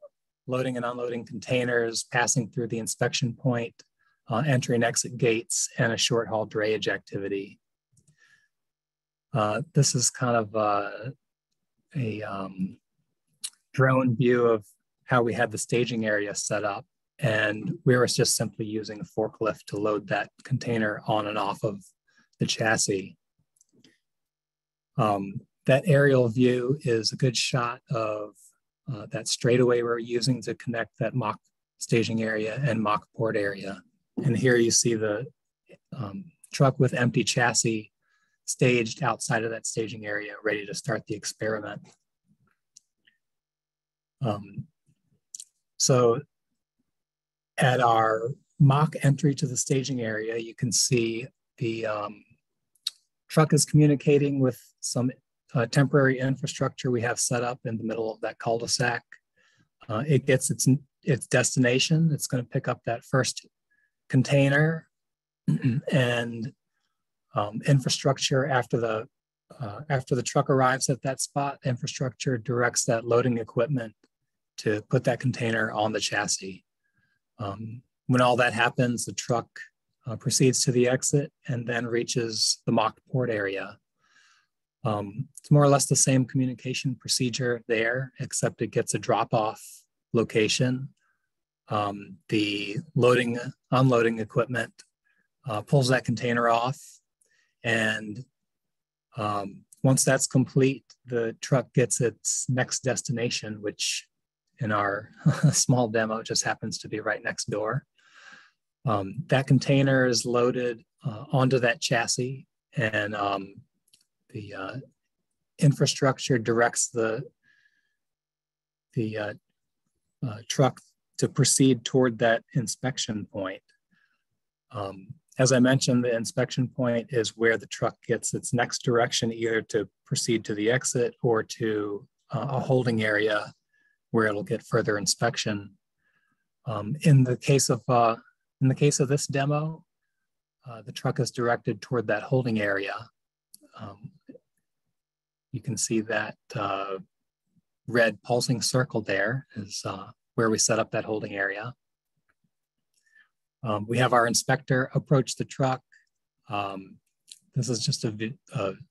[SPEAKER 7] loading and unloading containers, passing through the inspection point, entry and exit gates, and a short haul drayage activity. This is kind of a drone view of how we had the staging area set up. And we were just simply using a forklift to load that container on and off of the chassis. That aerial view is a good shot of that straightaway we're using to connect that mock staging area and mock port area. And here you see the truck with empty chassis staged outside of that staging area, ready to start the experiment. So at our mock entry to the staging area, you can see the truck is communicating with some temporary infrastructure we have set up in the middle of that cul-de-sac. It gets its destination. It's going to pick up that first container, and infrastructure after the truck arrives at that spot, infrastructure directs that loading equipment to put that container on the chassis. When all that happens, the truck proceeds to the exit and then reaches the mock port area. It's more or less the same communication procedure there, except it gets a drop-off location. The loading, unloading equipment pulls that container off, and once that's complete, the truck gets its next destination, which in our small demo just happens to be right next door. That container is loaded onto that chassis, and the infrastructure directs the truck to proceed toward that inspection point. As I mentioned, the inspection point is where the truck gets its next direction, either to proceed to the exit or to a holding area where it'll get further inspection. In the case of this demo, the truck is directed toward that holding area. You can see that red pulsing circle there is where we set up that holding area. We have our inspector approach the truck. This is just a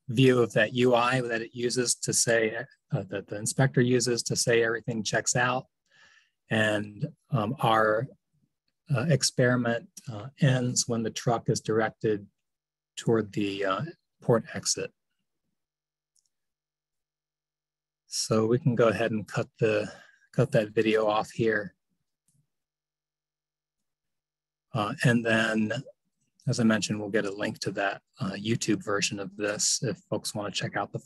[SPEAKER 7] view of that UI that it uses to say, that the inspector uses to say everything checks out. And our experiment ends when the truck is directed toward the port exit. So we can go ahead and cut that video off here. And then, as I mentioned, we'll get a link to that YouTube version of this if folks want to check out the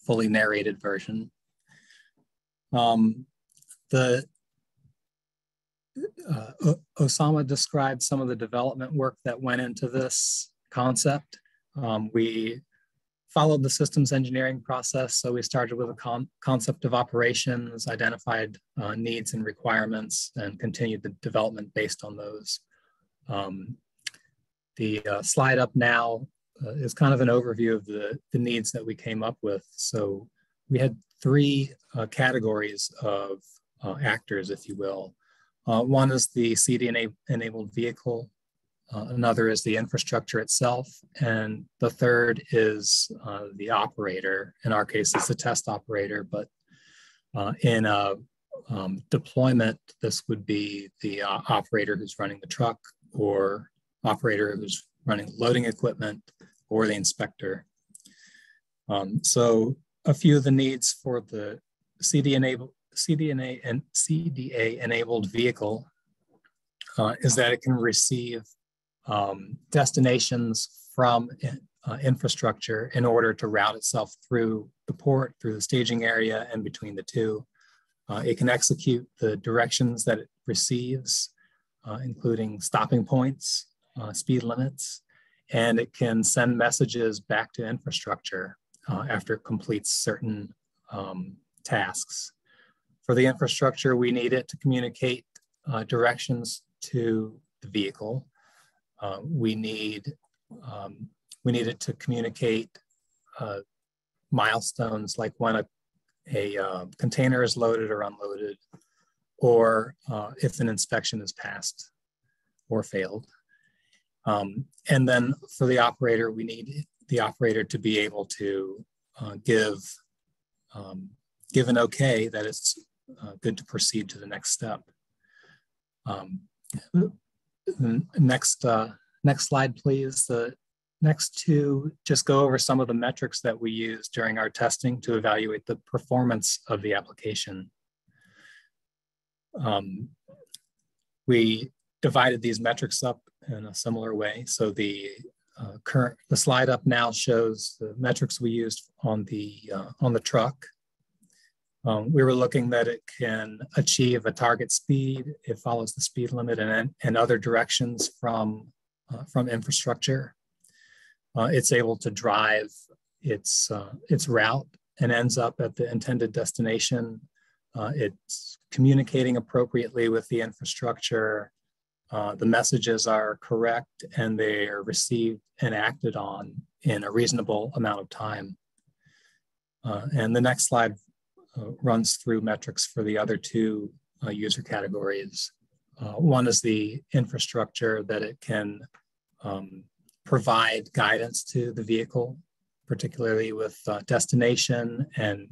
[SPEAKER 7] fully narrated version. Osama described some of the development work that went into this concept. We followed the systems engineering process. So we started with a concept of operations, identified needs and requirements, and continued the development based on those. The slide up now is kind of an overview of the needs that we came up with. So we had three categories of actors, if you will. One is the CDA-enabled vehicle. Another is the infrastructure itself. And the third is the operator. In our case, it's the test operator, but in a deployment, this would be the operator who's running the truck, or operator who's running loading equipment, or the inspector. So a few of the needs for the CDA enabled vehicle is that it can receive destinations from infrastructure in order to route itself through the port, through the staging area, and between the two. It can execute the directions that it receives, including stopping points, speed limits, and it can send messages back to infrastructure after it completes certain tasks. For the infrastructure, we need it to communicate directions to the vehicle. We need it to communicate milestones, like when a container is loaded or unloaded, or if an inspection is passed or failed. And then for the operator, we need the operator to be able to give an okay that it's good to proceed to the next step. Next slide, please. The next two just go over some of the metrics that we use during our testing to evaluate the performance of the application. We divided these metrics up in a similar way. So the slide up now shows the metrics we used on the truck. We were looking that it can achieve a target speed, it follows the speed limit and other directions from infrastructure. It's able to drive its route and ends up at the intended destination. It's communicating appropriately with the infrastructure. The messages are correct and they are received and acted on in a reasonable amount of time. And the next slide runs through metrics for the other two user categories. One is the infrastructure, that it can provide guidance to the vehicle, particularly with destination and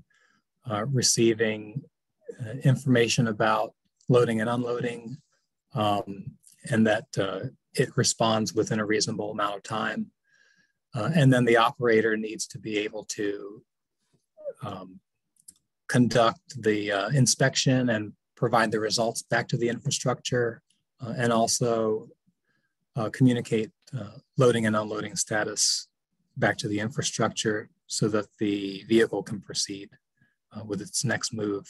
[SPEAKER 7] receiving information about loading and unloading, and that it responds within a reasonable amount of time. And then the operator needs to be able to conduct the inspection and provide the results back to the infrastructure, and also communicate loading and unloading status back to the infrastructure so that the vehicle can proceed with its next move.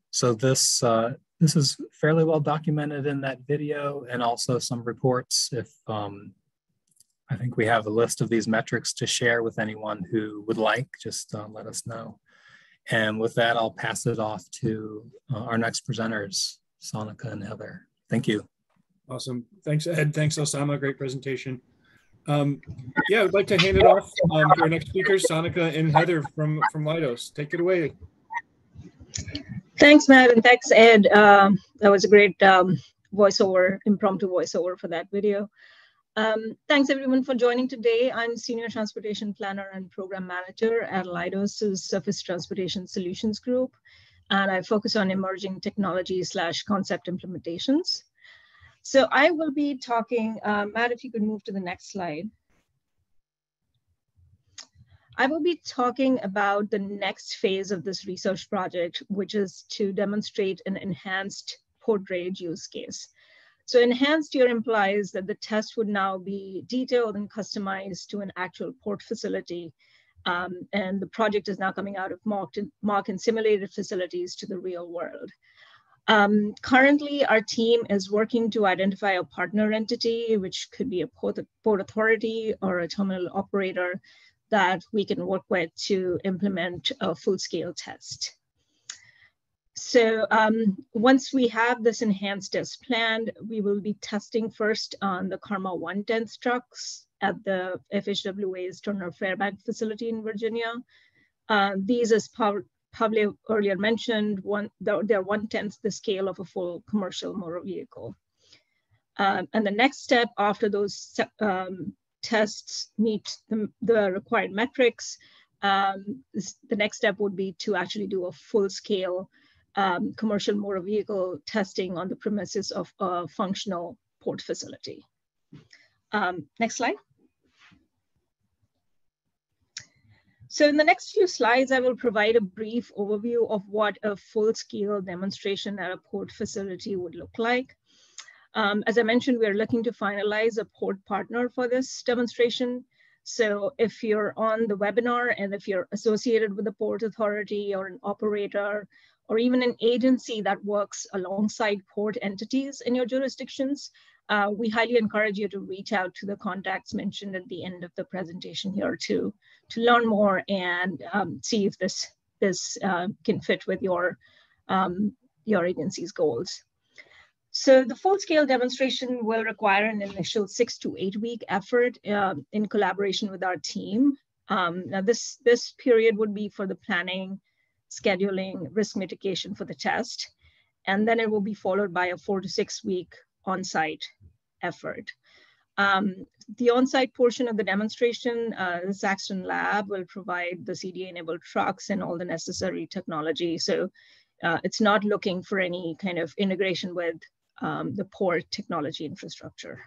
[SPEAKER 7] So this is fairly well documented in that video, and also some reports. If I think we have a list of these metrics to share with anyone who would like, just let us know. And with that, I'll pass it off to our next presenters, Sonika and Heather. Thank you.
[SPEAKER 2] Awesome. Thanks, Ed. Thanks, Osama. Great presentation. Yeah, I'd like to hand it off to our next speakers, Sonika and Heather from Leidos. Take it away.
[SPEAKER 8] Thanks, Matt, and thanks, Ed. That was a great voiceover, impromptu voiceover for that video. Thanks, everyone, for joining today. I'm Senior Transportation Planner and Program Manager at Leidos' Surface Transportation Solutions Group, and I focus on emerging technology/concept implementations. So I will be talking, Matt, if you could move to the next slide. I will be talking about the next phase of this research project, which is to demonstrate an enhanced port drayage use case. So enhanced here implies that the test would now be detailed and customized to an actual port facility. And the project is now coming out of mock and simulated facilities to the real world. Currently, our team is working to identify a partner entity, which could be a port authority or a terminal operator, that we can work with to implement a full-scale test. So once we have this enhanced test planned, we will be testing first on the Karma 110 trucks at the FHWA's Turner Fairbank facility in Virginia. These, as probably earlier mentioned, they're 1/10 the scale of a full commercial motor vehicle. And the next step after those tests meet the required metrics, the next step would be to actually do a full-scale commercial motor vehicle testing on the premises of a functional port facility. Next slide. So in the next few slides, I will provide a brief overview of what a full-scale demonstration at a port facility would look like. As I mentioned, we're looking to finalize a port partner for this demonstration. So if you're on the webinar and if you're associated with a port authority or an operator, or even an agency that works alongside port entities in your jurisdictions, we highly encourage you to reach out to the contacts mentioned at the end of the presentation here to learn more and see if this can fit with your agency's goals. So the full-scale demonstration will require an initial 6 to 8 week effort in collaboration with our team. Now this period would be for the planning, scheduling, risk mitigation for the test, and then it will be followed by a 4 to 6 week on-site effort. The on-site portion of the demonstration, the Saxton lab will provide the CDA-enabled trucks and all the necessary technology. So it's not looking for any kind of integration with the port technology infrastructure.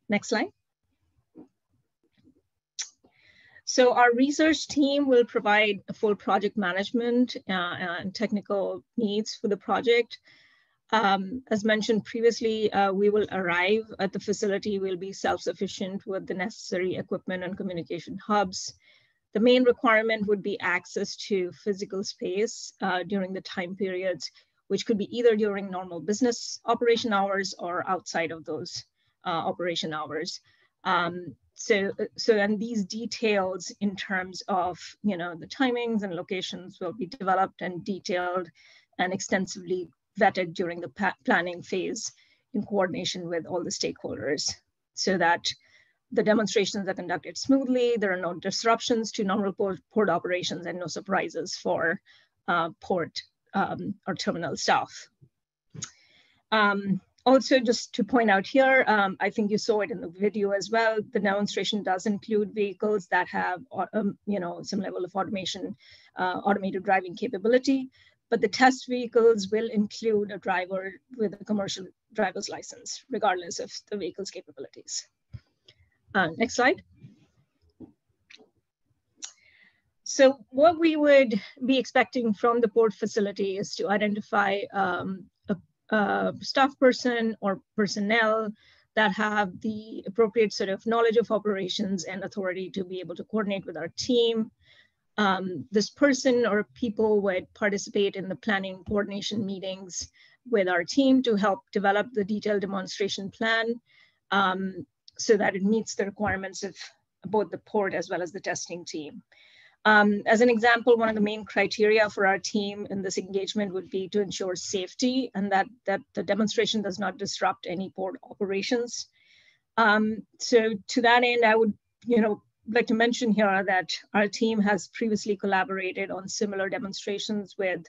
[SPEAKER 8] Next slide. So our research team will provide a full project management and technical needs for the project. As mentioned previously, we will arrive at the facility, we'll be self-sufficient with the necessary equipment and communication hubs. The main requirement would be access to physical space during the time periods, which could be either during normal business operation hours or outside of those operation hours. And these details in terms of the timings and locations will be developed and detailed and extensively vetted during the planning phase in coordination with all the stakeholders, so that the demonstrations are conducted smoothly, there are no disruptions to normal port operations, and no surprises for port or terminal staff. Also, just to point out here, I think you saw it in the video as well, the demonstration does include vehicles that have some level of automation, automated driving capability, but the test vehicles will include a driver with a commercial driver's license, regardless of the vehicle's capabilities. Next slide. So what we would be expecting from the port facility is to identify a staff person or personnel that have the appropriate sort of knowledge of operations and authority to be able to coordinate with our team. This person or people would participate in the planning coordination meetings with our team to help develop the detailed demonstration plan so that it meets the requirements of both the port as well as the testing team. As an example, one of the main criteria for our team in this engagement would be to ensure safety and that the demonstration does not disrupt any port operations. So to that end, I would like to mention here that our team has previously collaborated on similar demonstrations with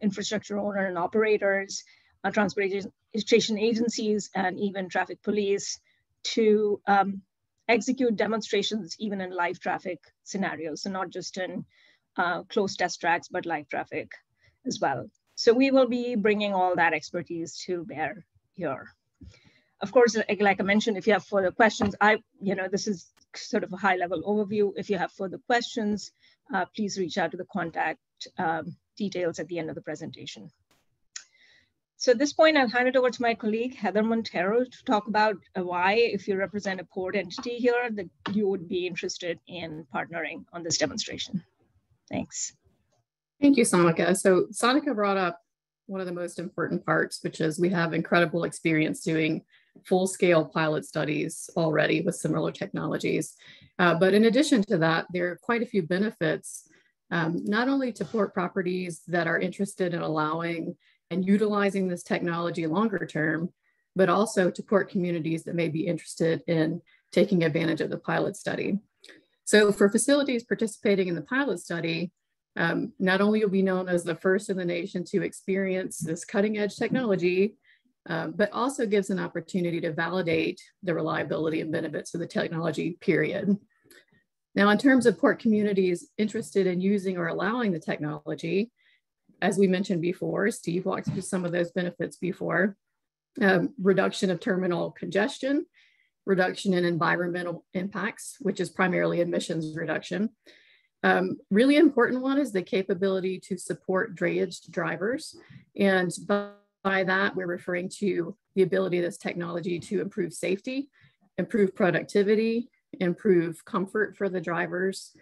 [SPEAKER 8] infrastructure owner and operators, transportation agencies, and even traffic police to execute demonstrations even in live traffic scenarios, so not just in closed test tracks, but live traffic as well. So we will be bringing all that expertise to bear here. Of course, like I mentioned, if you have further questions, this is sort of a high-level overview. If you have further questions, please reach out to the contact details at the end of the presentation. So at this point, I'll hand it over to my colleague, Heather Montero, to talk about why, if you represent a port entity here, that you would be interested in partnering on this demonstration. Thanks.
[SPEAKER 9] Thank you, Sonika. So Sonika brought up one of the most important parts, which is we have incredible experience doing full-scale pilot studies already with similar technologies. But in addition to that, there are quite a few benefits, not only to port properties that are interested in allowing and utilizing this technology longer term, but also to port communities that may be interested in taking advantage of the pilot study. So for facilities participating in the pilot study, not only will be known as the first in the nation to experience this cutting edge technology, but also gives an opportunity to validate the reliability and benefits of the technology, period. Now, in terms of port communities interested in using or allowing the technology, as we mentioned before, Steve walked through some of those benefits before, reduction of terminal congestion, reduction in environmental impacts, which is primarily emissions reduction, Really important one is the capability to support drayage drivers. And by that, we're referring to the ability of this technology to improve safety, improve productivity, improve comfort for the drivers,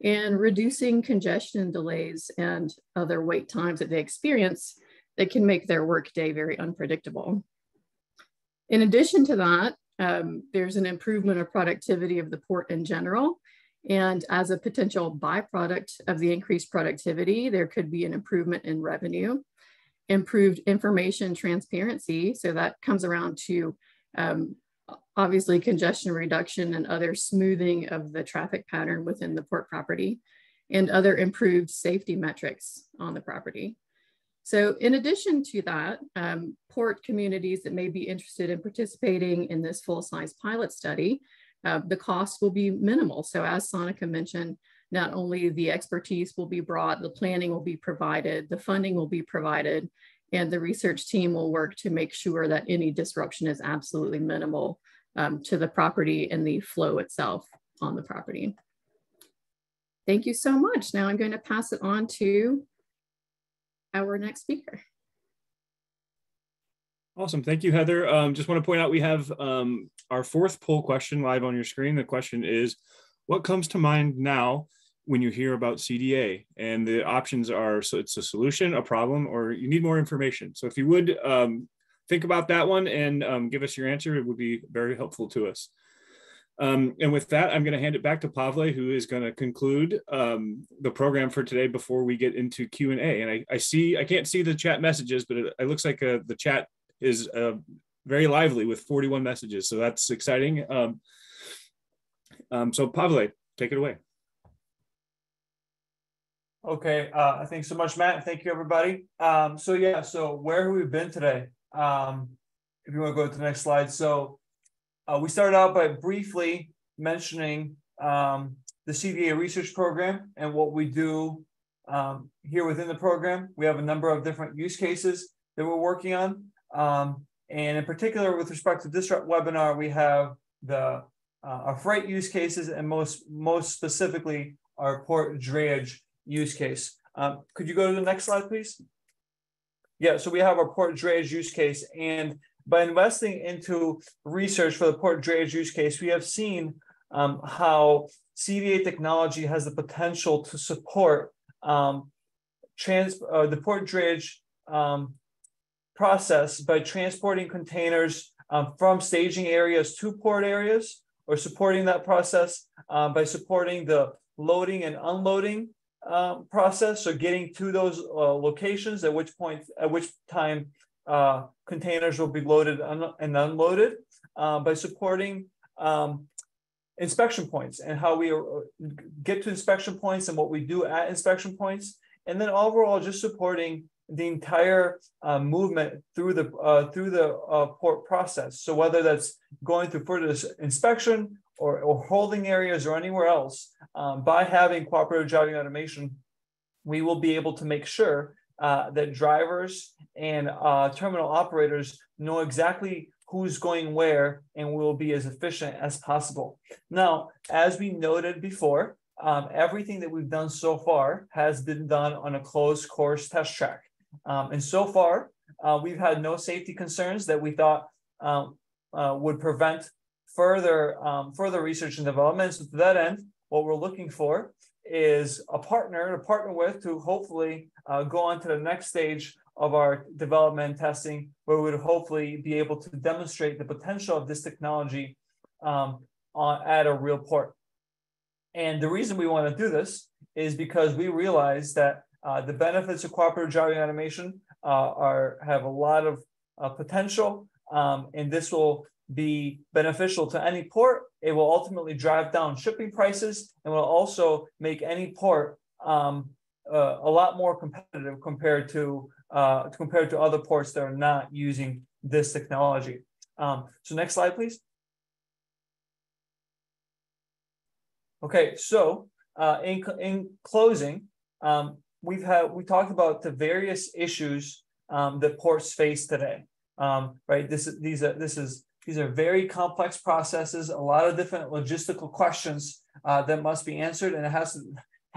[SPEAKER 9] and reducing congestion delays and other wait times that they experience that can make their workday very unpredictable. In addition to that, there's an improvement of productivity of the port in general. And as a potential byproduct of the increased productivity, there could be an improvement in revenue, improved information transparency. So that comes around to obviously congestion reduction and other smoothing of the traffic pattern within the port property, and other improved safety metrics on the property. So in addition to that, port communities that may be interested in participating in this full-size pilot study, the cost will be minimal. So as Sonika mentioned, not only the expertise will be brought, the planning will be provided, the funding will be provided, and the research team will work to make sure that any disruption is absolutely minimal to the property and the flow itself on the property. Thank you so much. Now I'm going to pass it on to our next speaker.
[SPEAKER 2] Awesome. Thank you, Heather. Just want to point out we have our fourth poll question live on your screen. The question is, what comes to mind now when you hear about CDA? And the options are, so it's a solution, a problem, or you need more information. So if you would think about that one and give us your answer, it would be very helpful to us. And with that, I'm going to hand it back to Pavle, who is going to conclude the program for today before we get into Q&A. And I can't see the chat messages, but it looks like the chat is very lively with 41 messages. So that's exciting. So Pavle, take it away.
[SPEAKER 3] Okay, thanks so much, Matt. Thank you, everybody. So where have we been today? If you want to go to the next slide. So we started out by briefly mentioning the CDA research program and what we do here within the program. We have a number of different use cases that we're working on. And in particular, with respect to this webinar, we have our freight use cases, and most specifically our port drayage use case. Could you go to the next slide, please? Yeah, so we have our port drayage use case, and by investing into research for the port drayage use case, we have seen how CDA technology has the potential to support the port drayage process by transporting containers from staging areas to port areas, or supporting that process by supporting the loading and unloading process. So getting to those locations, at which time containers will be loaded and unloaded, by supporting inspection points and how we get to inspection points and what we do at inspection points, and then overall just supporting the entire movement through the port process. So whether that's going through further inspection or holding areas or anywhere else, by having cooperative driving automation, we will be able to make sure that drivers and terminal operators know exactly who's going where, and we will be as efficient as possible. Now, as we noted before, everything that we've done so far has been done on a closed course test track. And so far, we've had no safety concerns that we thought would prevent further research and development. So to that end, what we're looking for is a partner to partner with to hopefully go on to the next stage of our development and testing, where we would hopefully be able to demonstrate the potential of this technology at a real port. And the reason we want to do this is because we realize that the benefits of cooperative driving automation have a lot of potential, and this will be beneficial to any port. It will ultimately drive down shipping prices, and will also make any port a lot more competitive compared to other ports that are not using this technology. So next slide, please. Okay, so in closing, we talked about the various issues that ports face today. Right, these are very complex processes, a lot of different logistical questions that must be answered, and it has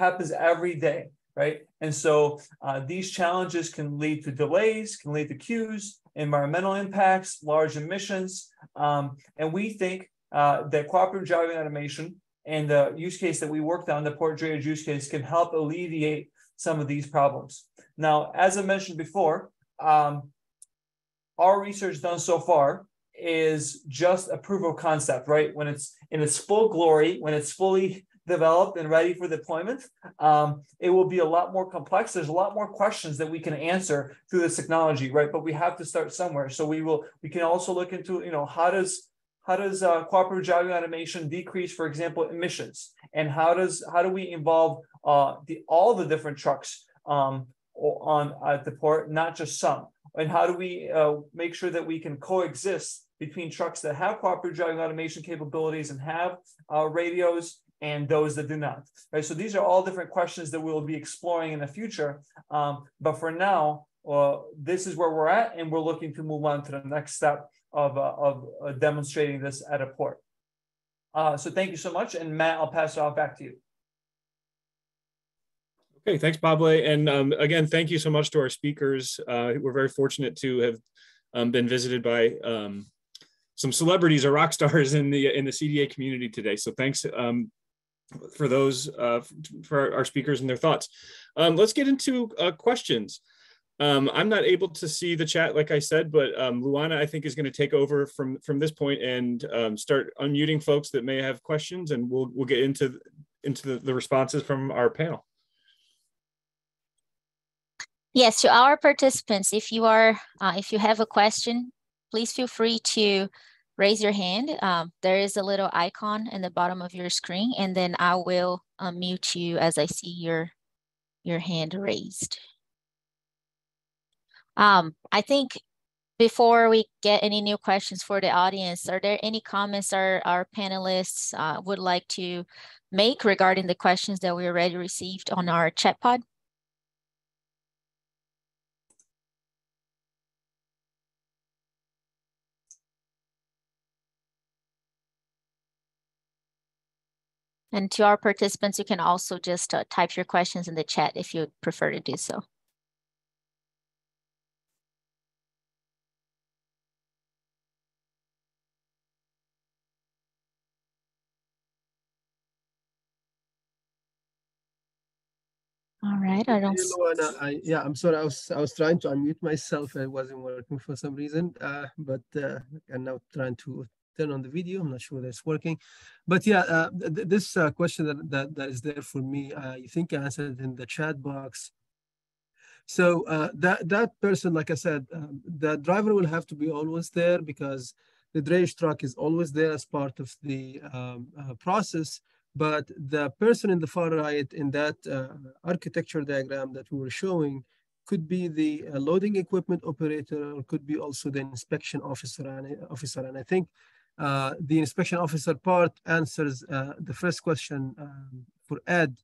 [SPEAKER 3] happens every day, right? And so these challenges can lead to delays, can lead to queues, environmental impacts, large emissions. And we think that cooperative driving automation and the use case that we worked on, the port drayage use case, can help alleviate some of these problems. Now, as I mentioned before, our research done so far is just a proof of concept, right? When it's in its full glory, when it's fully developed and ready for deployment, it will be a lot more complex. There's a lot more questions that we can answer through this technology, right? But we have to start somewhere. So we can also look into, how does cooperative driving automation decrease, for example, emissions, and how do we involve all the different trucks at the port, not just some. And how do we make sure that we can coexist between trucks that have cooperative driving automation capabilities and have radios and those that do not, right? So these are all different questions that we will be exploring in the future. But for now, this is where we're at, and we're looking to move on to the next step of demonstrating this at a port. So thank you so much. And Matt, I'll pass it off back to you.
[SPEAKER 2] Okay, thanks, Pablo. And again, thank you so much to our speakers. We're very fortunate to have been visited by some celebrities or rock stars in the CDA community today. So thanks for those, for our speakers and their thoughts. Let's get into questions. I'm not able to see the chat, like I said, but Luana, I think, is going to take over from this point and start unmuting folks that may have questions, and we'll get into the responses from our panel.
[SPEAKER 1] Yes, to our participants, if you have a question, please feel free to raise your hand. There is a little icon in the bottom of your screen, and then I will unmute you as I see your hand raised. I think before we get any new questions for the audience, are there any comments our panelists would like to make regarding the questions that we already received on our chat pod? And to our participants, you can also just type your questions in the chat if you prefer to do so. All right, I don't.
[SPEAKER 6] Yeah, I'm sorry. I was trying to unmute myself. It wasn't working for some reason. But I'm now trying to turn on the video. I'm not sure that's working. But yeah, this question that is there for me, you think I answered in the chat box. So that person, like I said, the driver will have to be always there because the drayage truck is always there as part of the process. But the person in the far right in that architecture diagram that we were showing could be the loading equipment operator, or could be also the inspection officer. And I think the inspection officer part answers the first question for Ed,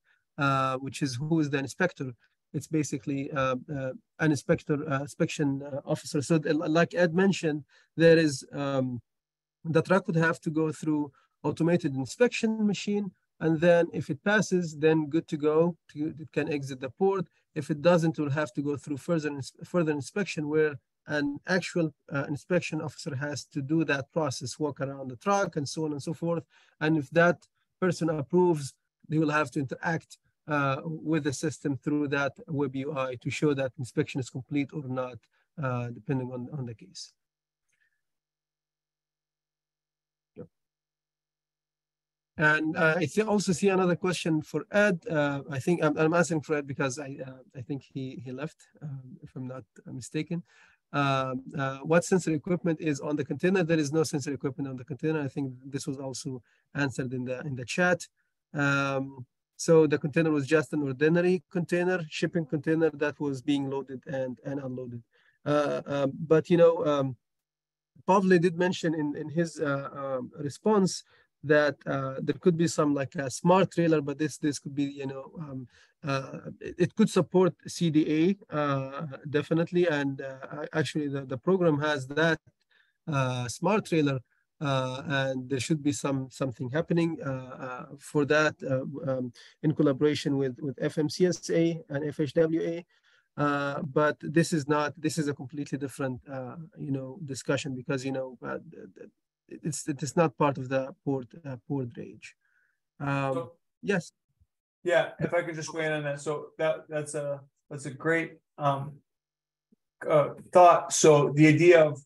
[SPEAKER 6] which is who is the inspector. It's basically an inspection officer. So like Ed mentioned, there is the truck would have to go through automated inspection machine, and then if it passes, then good to go. It can exit the port. If it doesn't, it will have to go through further inspection, where an actual inspection officer has to do that process, walk around the truck and so on and so forth. And if that person approves, they will have to interact with the system through that web UI to show that inspection is complete or not, depending on the case. And I also see another question for Ed. I think I'm answering for Ed because I think he left, if I'm not mistaken. What sensor equipment is on the container? There is no sensor equipment on the container. I think this was also answered in the chat. So the container was just an ordinary container, shipping container that was being loaded and unloaded. But you know, Pavle did mention in his response that there could be some like a smart trailer, but this could be, you know, it could support CDA definitely, and actually the program has that smart trailer and there should be something happening for that in collaboration with FMCSA and FHWA. But this is a completely different discussion, because it's not part of the port drayage. Yes.
[SPEAKER 3] Yeah, if I could just weigh in on that. So that's a great thought. So the idea of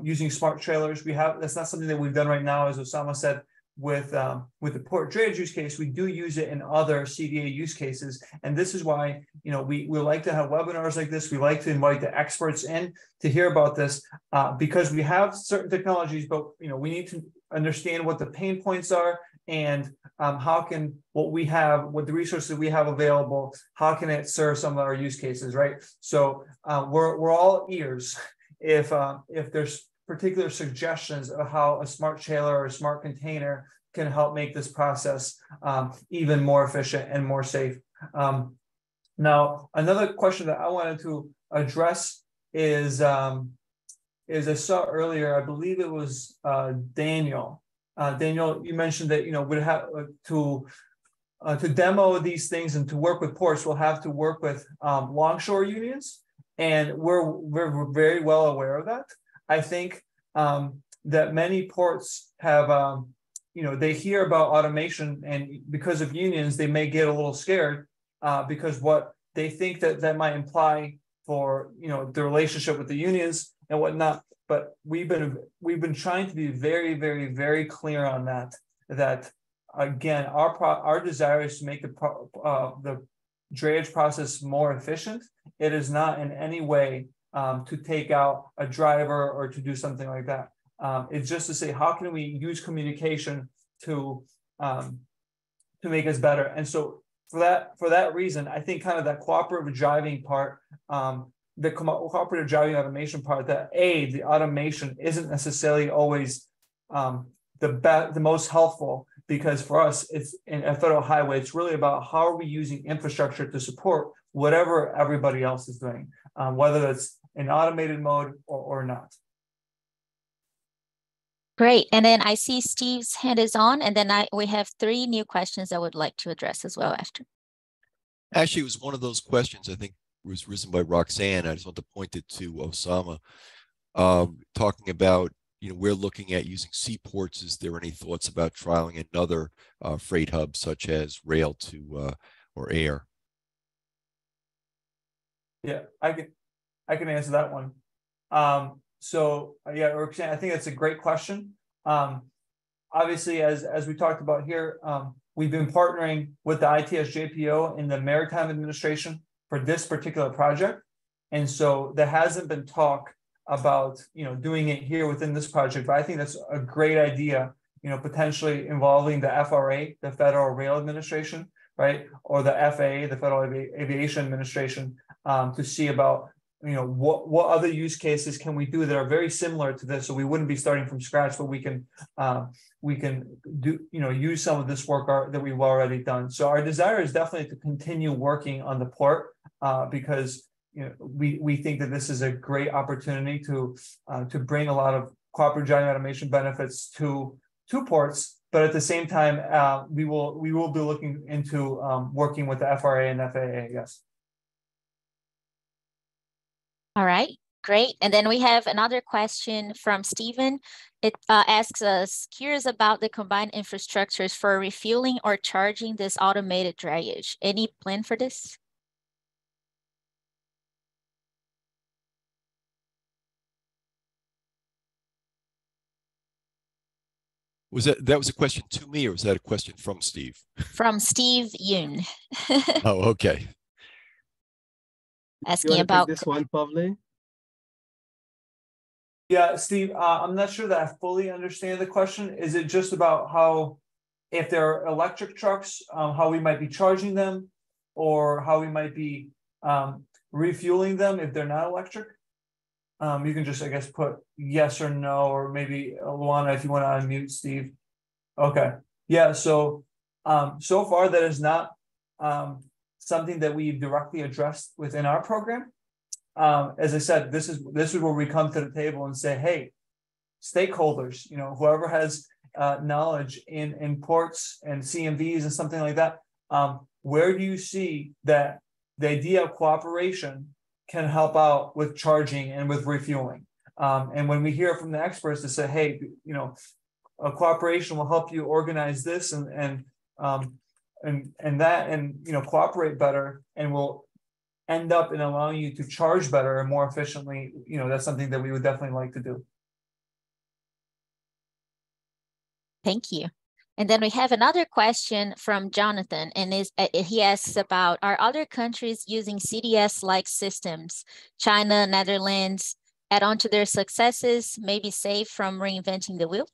[SPEAKER 3] using smart trailers, that's not something that we've done right now, as Osama said. With the port drayage use case, we do use it in other CDA use cases, and this is why we like to have webinars like this. We like to invite the experts in to hear about this, because we have certain technologies, but we need to understand what the pain points are, and how can what the resources we have available, how can it serve some of our use cases, right? So we're all ears if there's particular suggestions of how a smart trailer or a smart container can help make this process even more efficient and more safe. Now, another question that I wanted to address is I saw earlier, I believe it was Daniel. Daniel, you mentioned that would have to demo these things and to work with ports, we'll have to work with longshore unions, and we're very well aware of that. I think that many ports have, they hear about automation, and because of unions, they may get a little scared because what they think that might imply for the relationship with the unions and whatnot. But we've been trying to be very, very, very clear on that. That again, our desire is to make the drayage process more efficient. It is not in any way to take out a driver or to do something like that. It's just to say, how can we use communication to make us better? And so for that reason, I think kind of that cooperative driving part, the cooperative driving automation part, that the automation isn't necessarily always the most helpful, because for us, it's in a federal highway, it's really about how are we using infrastructure to support whatever everybody else is doing, whether it's in automated mode or not.
[SPEAKER 1] Great. And then I see Steve's hand is on, and then we have 3 new questions I would like to address as well after.
[SPEAKER 5] Actually, it was one of those questions I think was risen by Roxanne. I just want to point it to Osama, talking about, we're looking at using seaports. Is there any thoughts about trialing another freight hub, such as rail to or air?
[SPEAKER 3] Yeah, I can answer that one. So yeah, Roxanne, I think that's a great question. Obviously, as we talked about here, we've been partnering with the ITS JPO in the Maritime Administration for this particular project. And so there hasn't been talk about, doing it here within this project, but I think that's a great idea, potentially involving the FRA, the Federal Rail Administration, right? Or the FAA, the Federal Aviation Administration, to see about, what other use cases can we do that are very similar to this, so we wouldn't be starting from scratch, but we can do, use some of this work that we've already done. So our desire is definitely to continue working on the port, because we think that this is a great opportunity to bring a lot of cooperative driving automation benefits to ports. But at the same time, we will be looking into working with the FRA and FAA. Yes.
[SPEAKER 1] All right, great. And then we have another question from Stephen. It asks us, curious about the combined infrastructures for refueling or charging this automated drayage. Any plan for this?
[SPEAKER 5] That was a question to me, or was that a question from Steve?
[SPEAKER 1] From Steve Yoon.
[SPEAKER 5] Oh, okay.
[SPEAKER 1] Asking about
[SPEAKER 6] this one, Pavle.
[SPEAKER 3] Yeah, Steve, I'm not sure that I fully understand the question. Is it just about how, if there are electric trucks, how we might be charging them, or how we might be refueling them if they're not electric? You can just, I guess, put yes or no, or maybe Luana, if you want to unmute Steve. Okay. Yeah. So, so far that is not something that we've directly addressed within our program. As I said, this is where we come to the table and say, hey, stakeholders, whoever has knowledge in ports and CMVs and something like that, where do you see that the idea of cooperation can help out with charging and with refueling? And when we hear from the experts that say, hey, a cooperation will help you organize this and that, and cooperate better, and will end up in allowing you to charge better and more efficiently, that's something that we would definitely like to do.
[SPEAKER 1] Thank you. And then we have another question from Jonathan, and he asks about, are other countries using CDS-like systems, China, Netherlands, add on to their successes, maybe save from reinventing the wheel?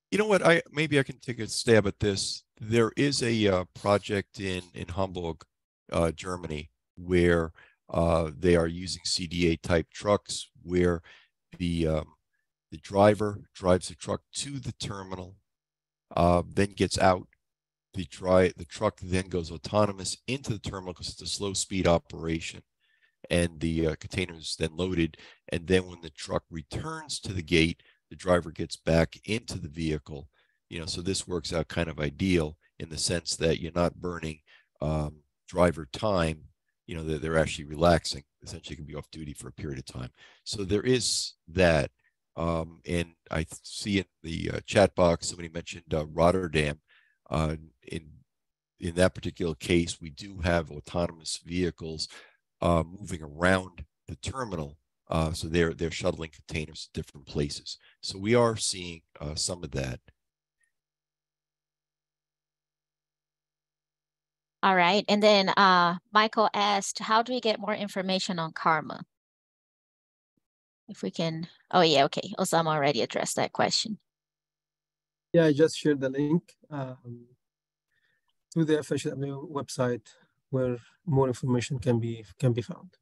[SPEAKER 5] You know what? Maybe I can take a stab at this. There is a project in Hamburg, Germany, where they are using CDA type trucks, where the driver drives the truck to the terminal, then gets out. The truck then goes autonomous into the terminal because it's a slow speed operation, and the container is then loaded. And then when the truck returns to the gate, the driver gets back into the vehicle. So this works out kind of ideal in the sense that you're not burning driver time. That they're actually relaxing. Essentially, can be off duty for a period of time. So there is that. And I see in the chat box somebody mentioned Rotterdam. In that particular case, we do have autonomous vehicles moving around the terminal. So they're shuttling containers to different places. So we are seeing some of that.
[SPEAKER 1] All right. And then Michael asked, how do we get more information on Karma? If we can, oh yeah, okay. Osama already addressed that question.
[SPEAKER 6] Yeah, I just shared the link to the FHWA website where more information can be found.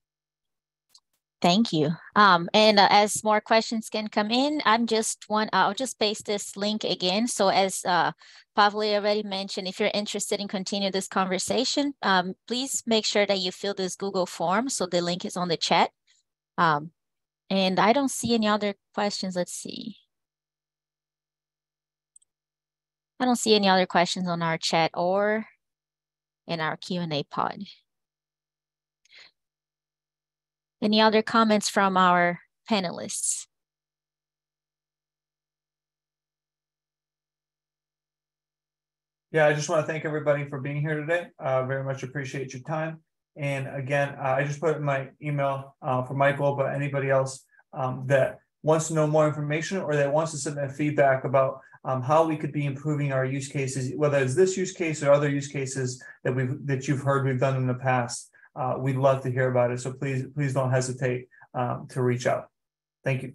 [SPEAKER 1] Thank you. And as more questions can come in, I'll just paste this link again. So as Pavli already mentioned, if you're interested in continuing this conversation, please make sure that you fill this Google form. So the link is on the chat. And I don't see any other questions. Let's see. I don't see any other questions on our chat or in our Q&A pod. Any other comments from our panelists?
[SPEAKER 3] Yeah, I just want to thank everybody for being here today. Very much appreciate your time. And again, I just put in my email for Michael, but anybody else that wants to know more information or that wants to submit feedback about how we could be improving our use cases, whether it's this use case or other use cases that you've heard we've done in the past, we'd love to hear about it. So please don't hesitate to reach out. Thank you.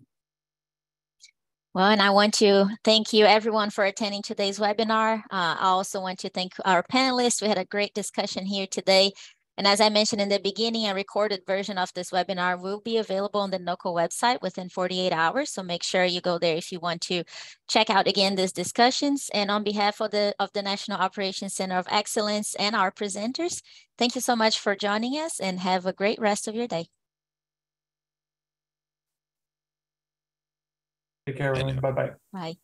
[SPEAKER 1] Well, and I want to thank you everyone for attending today's webinar. I also want to thank our panelists. We had a great discussion here today. And as I mentioned in the beginning, a recorded version of this webinar will be available on the NOCO website within 48 hours. So make sure you go there if you want to check out again these discussions. And on behalf of the National Operations Center of Excellence and our presenters, thank you so much for joining us and have a great rest of your day.
[SPEAKER 3] Take care, everyone. Bye-bye.
[SPEAKER 1] Bye.